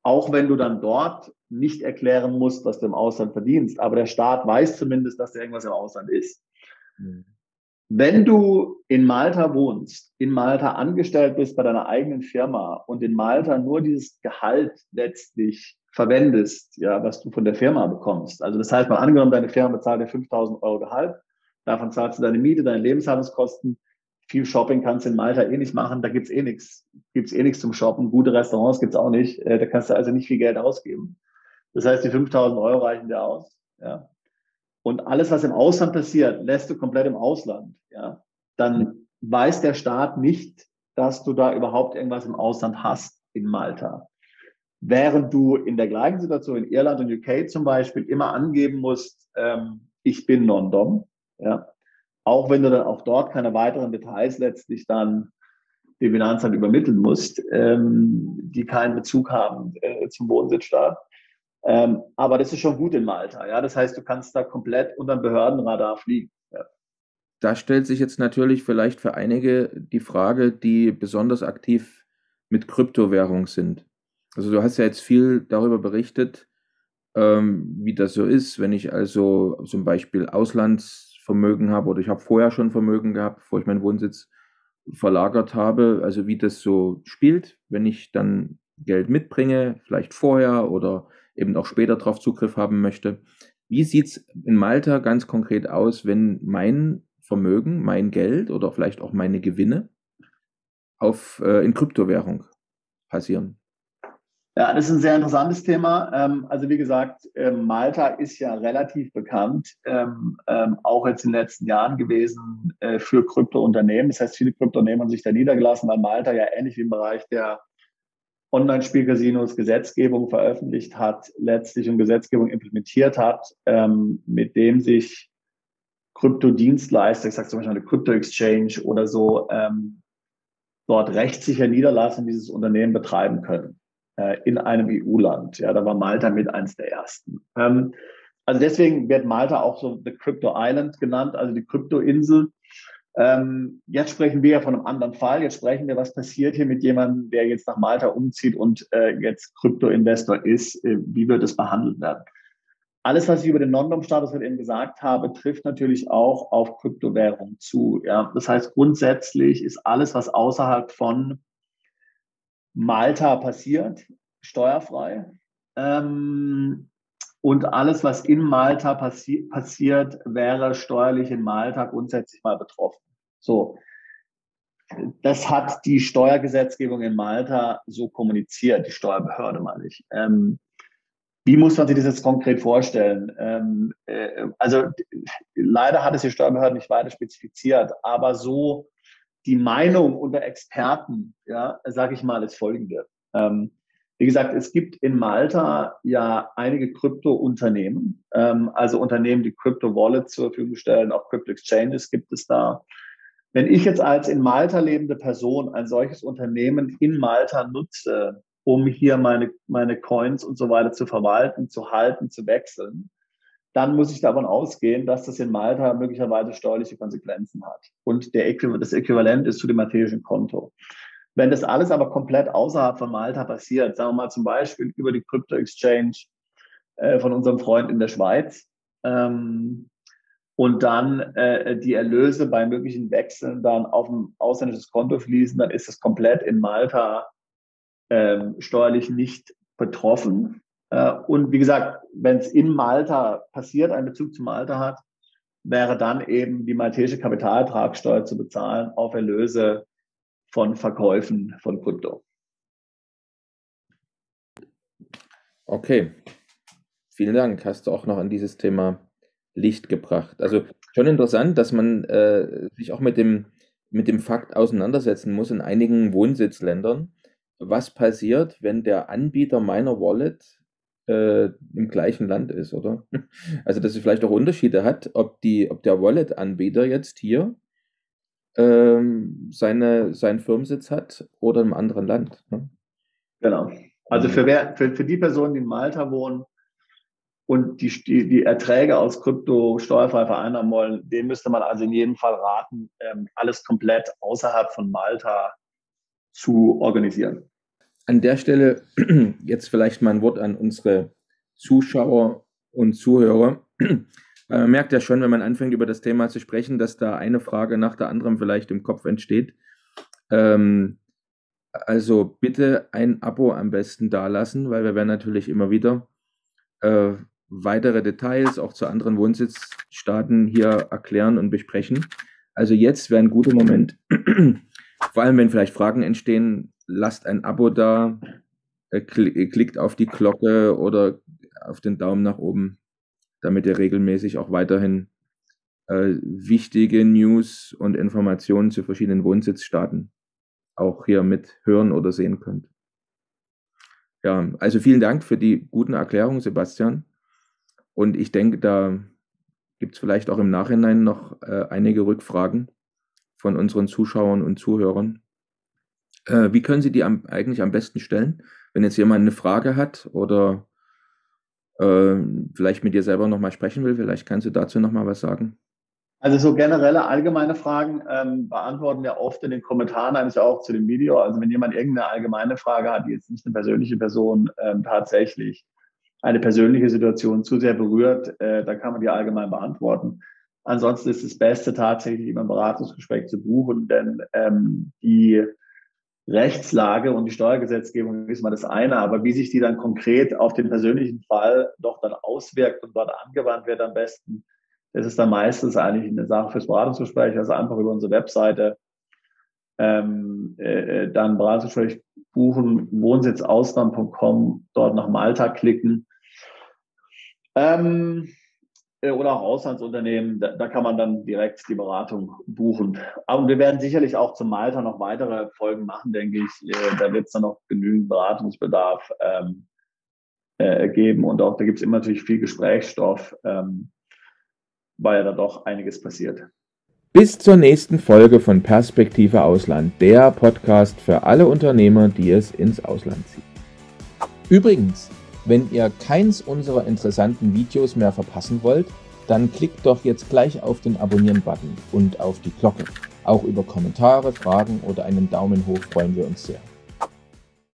[SPEAKER 3] Auch wenn du dann dort nicht erklären musst, was du im Ausland verdienst. Aber der Staat weiß zumindest, dass da irgendwas im Ausland ist.
[SPEAKER 2] Hm.
[SPEAKER 3] Wenn du in Malta wohnst, in Malta angestellt bist bei deiner eigenen Firma und in Malta nur dieses Gehalt letztlich verwendest, ja, was du von der Firma bekommst. Also das heißt, mal angenommen, deine Firma bezahlt dir 5.000 Euro Gehalt, davon zahlst du deine Miete, deine Lebenshaltungskosten. Viel Shopping kannst du in Malta eh nicht machen, da gibt's eh nichts zum Shoppen. Gute Restaurants gibt's auch nicht, da kannst du also nicht viel Geld ausgeben. Das heißt, die 5.000 Euro reichen dir aus, ja. Und alles, was im Ausland passiert, lässt du komplett im Ausland. Ja? Dann weiß der Staat nicht, dass du da überhaupt irgendwas im Ausland hast in Malta. Während du in der gleichen Situation in Irland und UK zum Beispiel immer angeben musst, ich bin Non-Dom. Ja? Auch wenn du dann auch dort keine weiteren Details letztlich dann dem Finanzamt übermitteln musst, die keinen Bezug haben zum Wohnsitzstaat. Aber das ist schon gut in Malta. Ja? Das heißt, du kannst da komplett unter dem Behördenradar fliegen. Ja.
[SPEAKER 2] Da stellt sich jetzt natürlich vielleicht für einige die Frage, die besonders aktiv mit Kryptowährung sind. Also du hast ja jetzt viel darüber berichtet, wie das so ist, wenn ich also zum Beispiel Auslandsvermögen habe oder ich habe vorher schon Vermögen gehabt, bevor ich meinen Wohnsitz verlagert habe, also wie das so spielt, wenn ich dann Geld mitbringe, vielleicht vorher oder eben auch später darauf Zugriff haben möchte. Wie sieht es in Malta ganz konkret aus, wenn mein Vermögen, mein Geld oder vielleicht auch meine Gewinne in Kryptowährung passieren?
[SPEAKER 3] Ja, das ist ein sehr interessantes Thema. Also wie gesagt, Malta ist ja relativ bekannt, auch jetzt in den letzten Jahren gewesen für Kryptounternehmen. Das heißt, viele Kryptounternehmen haben sich da niedergelassen, weil Malta ja ähnlich wie im Bereich der Online-Spielcasinos Gesetzgebung veröffentlicht hat, letztlich und Gesetzgebung implementiert hat, mit dem sich Kryptodienstleister, ich sage zum Beispiel eine Krypto-Exchange oder so, dort rechtssicher niederlassen, dieses Unternehmen betreiben können in einem EU-Land. Ja, da war Malta mit eins der ersten. Also deswegen wird Malta auch so the Crypto Island genannt, also die Kryptoinsel. Jetzt sprechen wir ja von einem anderen Fall. Jetzt sprechen wir, was passiert hier mit jemandem, der jetzt nach Malta umzieht und jetzt Krypto-Investor ist. Wie wird es behandelt werden? Alles, was ich über den Non-Dom-Status eben gesagt habe, trifft natürlich auch auf Kryptowährung zu. Ja? Das heißt, grundsätzlich ist alles, was außerhalb von Malta passiert, steuerfrei. Und alles, was in Malta passiert, wäre steuerlich in Malta grundsätzlich mal betroffen. So. Das hat die Steuergesetzgebung in Malta so kommuniziert, die Steuerbehörde, meine ich. Wie muss man sich das jetzt konkret vorstellen? Also leider hat es die Steuerbehörde nicht weiter spezifiziert, aber so die Meinung unter Experten, ja, sage ich mal, ist folgende. Wie gesagt, es gibt in Malta ja einige Krypto-Unternehmen, also Unternehmen, die Krypto-Wallets zur Verfügung stellen, auch Krypto-Exchanges gibt es da. Wenn ich jetzt als in Malta lebende Person ein solches Unternehmen in Malta nutze, um hier meine Coins und so weiter zu verwalten, zu halten, zu wechseln, dann muss ich davon ausgehen, dass das in Malta möglicherweise steuerliche Konsequenzen hat. Und das Äquivalent ist zu dem maltesischen Konto. Wenn das alles aber komplett außerhalb von Malta passiert, sagen wir mal zum Beispiel über die Crypto-Exchange von unserem Freund in der Schweiz, und dann die Erlöse bei möglichen Wechseln dann auf ein ausländisches Konto fließen, dann ist es komplett in Malta steuerlich nicht betroffen. Und wie gesagt, wenn es in Malta passiert, einen Bezug zu Malta hat, wäre dann eben die maltesische Kapitalertragssteuer zu bezahlen auf Erlöse von Verkäufen von Krypto.
[SPEAKER 2] Okay, vielen Dank. Hast du auch noch an dieses Thema Licht gebracht. Also schon interessant, dass man sich auch mit dem Fakt auseinandersetzen muss in einigen Wohnsitzländern. Was passiert, wenn der Anbieter meiner Wallet im gleichen Land ist, oder? Also, dass es vielleicht auch Unterschiede hat, ob der Wallet-Anbieter jetzt hier seinen Firmensitz hat oder im anderen Land. Ne?
[SPEAKER 3] Genau. Also für die Personen, die in Malta wohnen und die Erträge aus Krypto steuerfrei vereinnahmen wollen, dem müsste man also in jedem Fall raten, alles komplett außerhalb von Malta zu organisieren.
[SPEAKER 2] An der Stelle jetzt vielleicht mal ein Wort an unsere Zuschauer und Zuhörer. Man merkt ja schon, wenn man anfängt, über das Thema zu sprechen, dass da eine Frage nach der anderen vielleicht im Kopf entsteht. Also bitte ein Abo am besten dalassen, weil wir werden natürlich immer wieder weitere Details auch zu anderen Wohnsitzstaaten hier erklären und besprechen. Also jetzt wäre ein guter Moment, vor allem wenn vielleicht Fragen entstehen, lasst ein Abo da, klickt auf die Glocke oder auf den Daumen nach oben, damit ihr regelmäßig auch weiterhin wichtige News und Informationen zu verschiedenen Wohnsitzstaaten auch hier mit hören oder sehen könnt. Ja, also vielen Dank für die guten Erklärungen, Sebastian. Und ich denke, da gibt es vielleicht auch im Nachhinein noch einige Rückfragen von unseren Zuschauern und Zuhörern. Wie können Sie die eigentlich am besten stellen? Wenn jetzt jemand eine Frage hat oder vielleicht mit dir selber nochmal sprechen will. Vielleicht kannst du dazu nochmal was sagen.
[SPEAKER 3] Also so generelle allgemeine Fragen beantworten wir oft in den Kommentaren, eigentlich auch zu dem Video. Also wenn jemand irgendeine allgemeine Frage hat, die jetzt nicht eine persönliche Person tatsächlich eine persönliche Situation zu sehr berührt, dann kann man die allgemein beantworten. Ansonsten ist das Beste tatsächlich immer ein Beratungsgespräch zu buchen, denn die Rechtslage und die Steuergesetzgebung ist mal das eine, aber wie sich die dann konkret auf den persönlichen Fall doch dann auswirkt und dort angewandt wird am besten, das ist dann meistens eigentlich eine Sache fürs Beratungsgespräch, also einfach über unsere Webseite dann Beratungsgespräch buchen, wohnsitzausland.com, dort nach Malta klicken oder auch Auslandsunternehmen, da kann man dann direkt die Beratung buchen. Aber wir werden sicherlich auch zu Malta noch weitere Folgen machen, denke ich. Da wird es dann noch genügend Beratungsbedarf geben und auch da gibt es immer natürlich viel Gesprächsstoff, weil ja da doch einiges passiert.
[SPEAKER 2] Bis zur nächsten Folge von Perspektive Ausland, der Podcast für alle Unternehmer, die es ins Ausland zieht. Übrigens, wenn ihr keins unserer interessanten Videos mehr verpassen wollt, dann klickt doch jetzt gleich auf den Abonnieren-Button und auf die Glocke. Auch über Kommentare, Fragen oder einen Daumen hoch freuen wir uns sehr.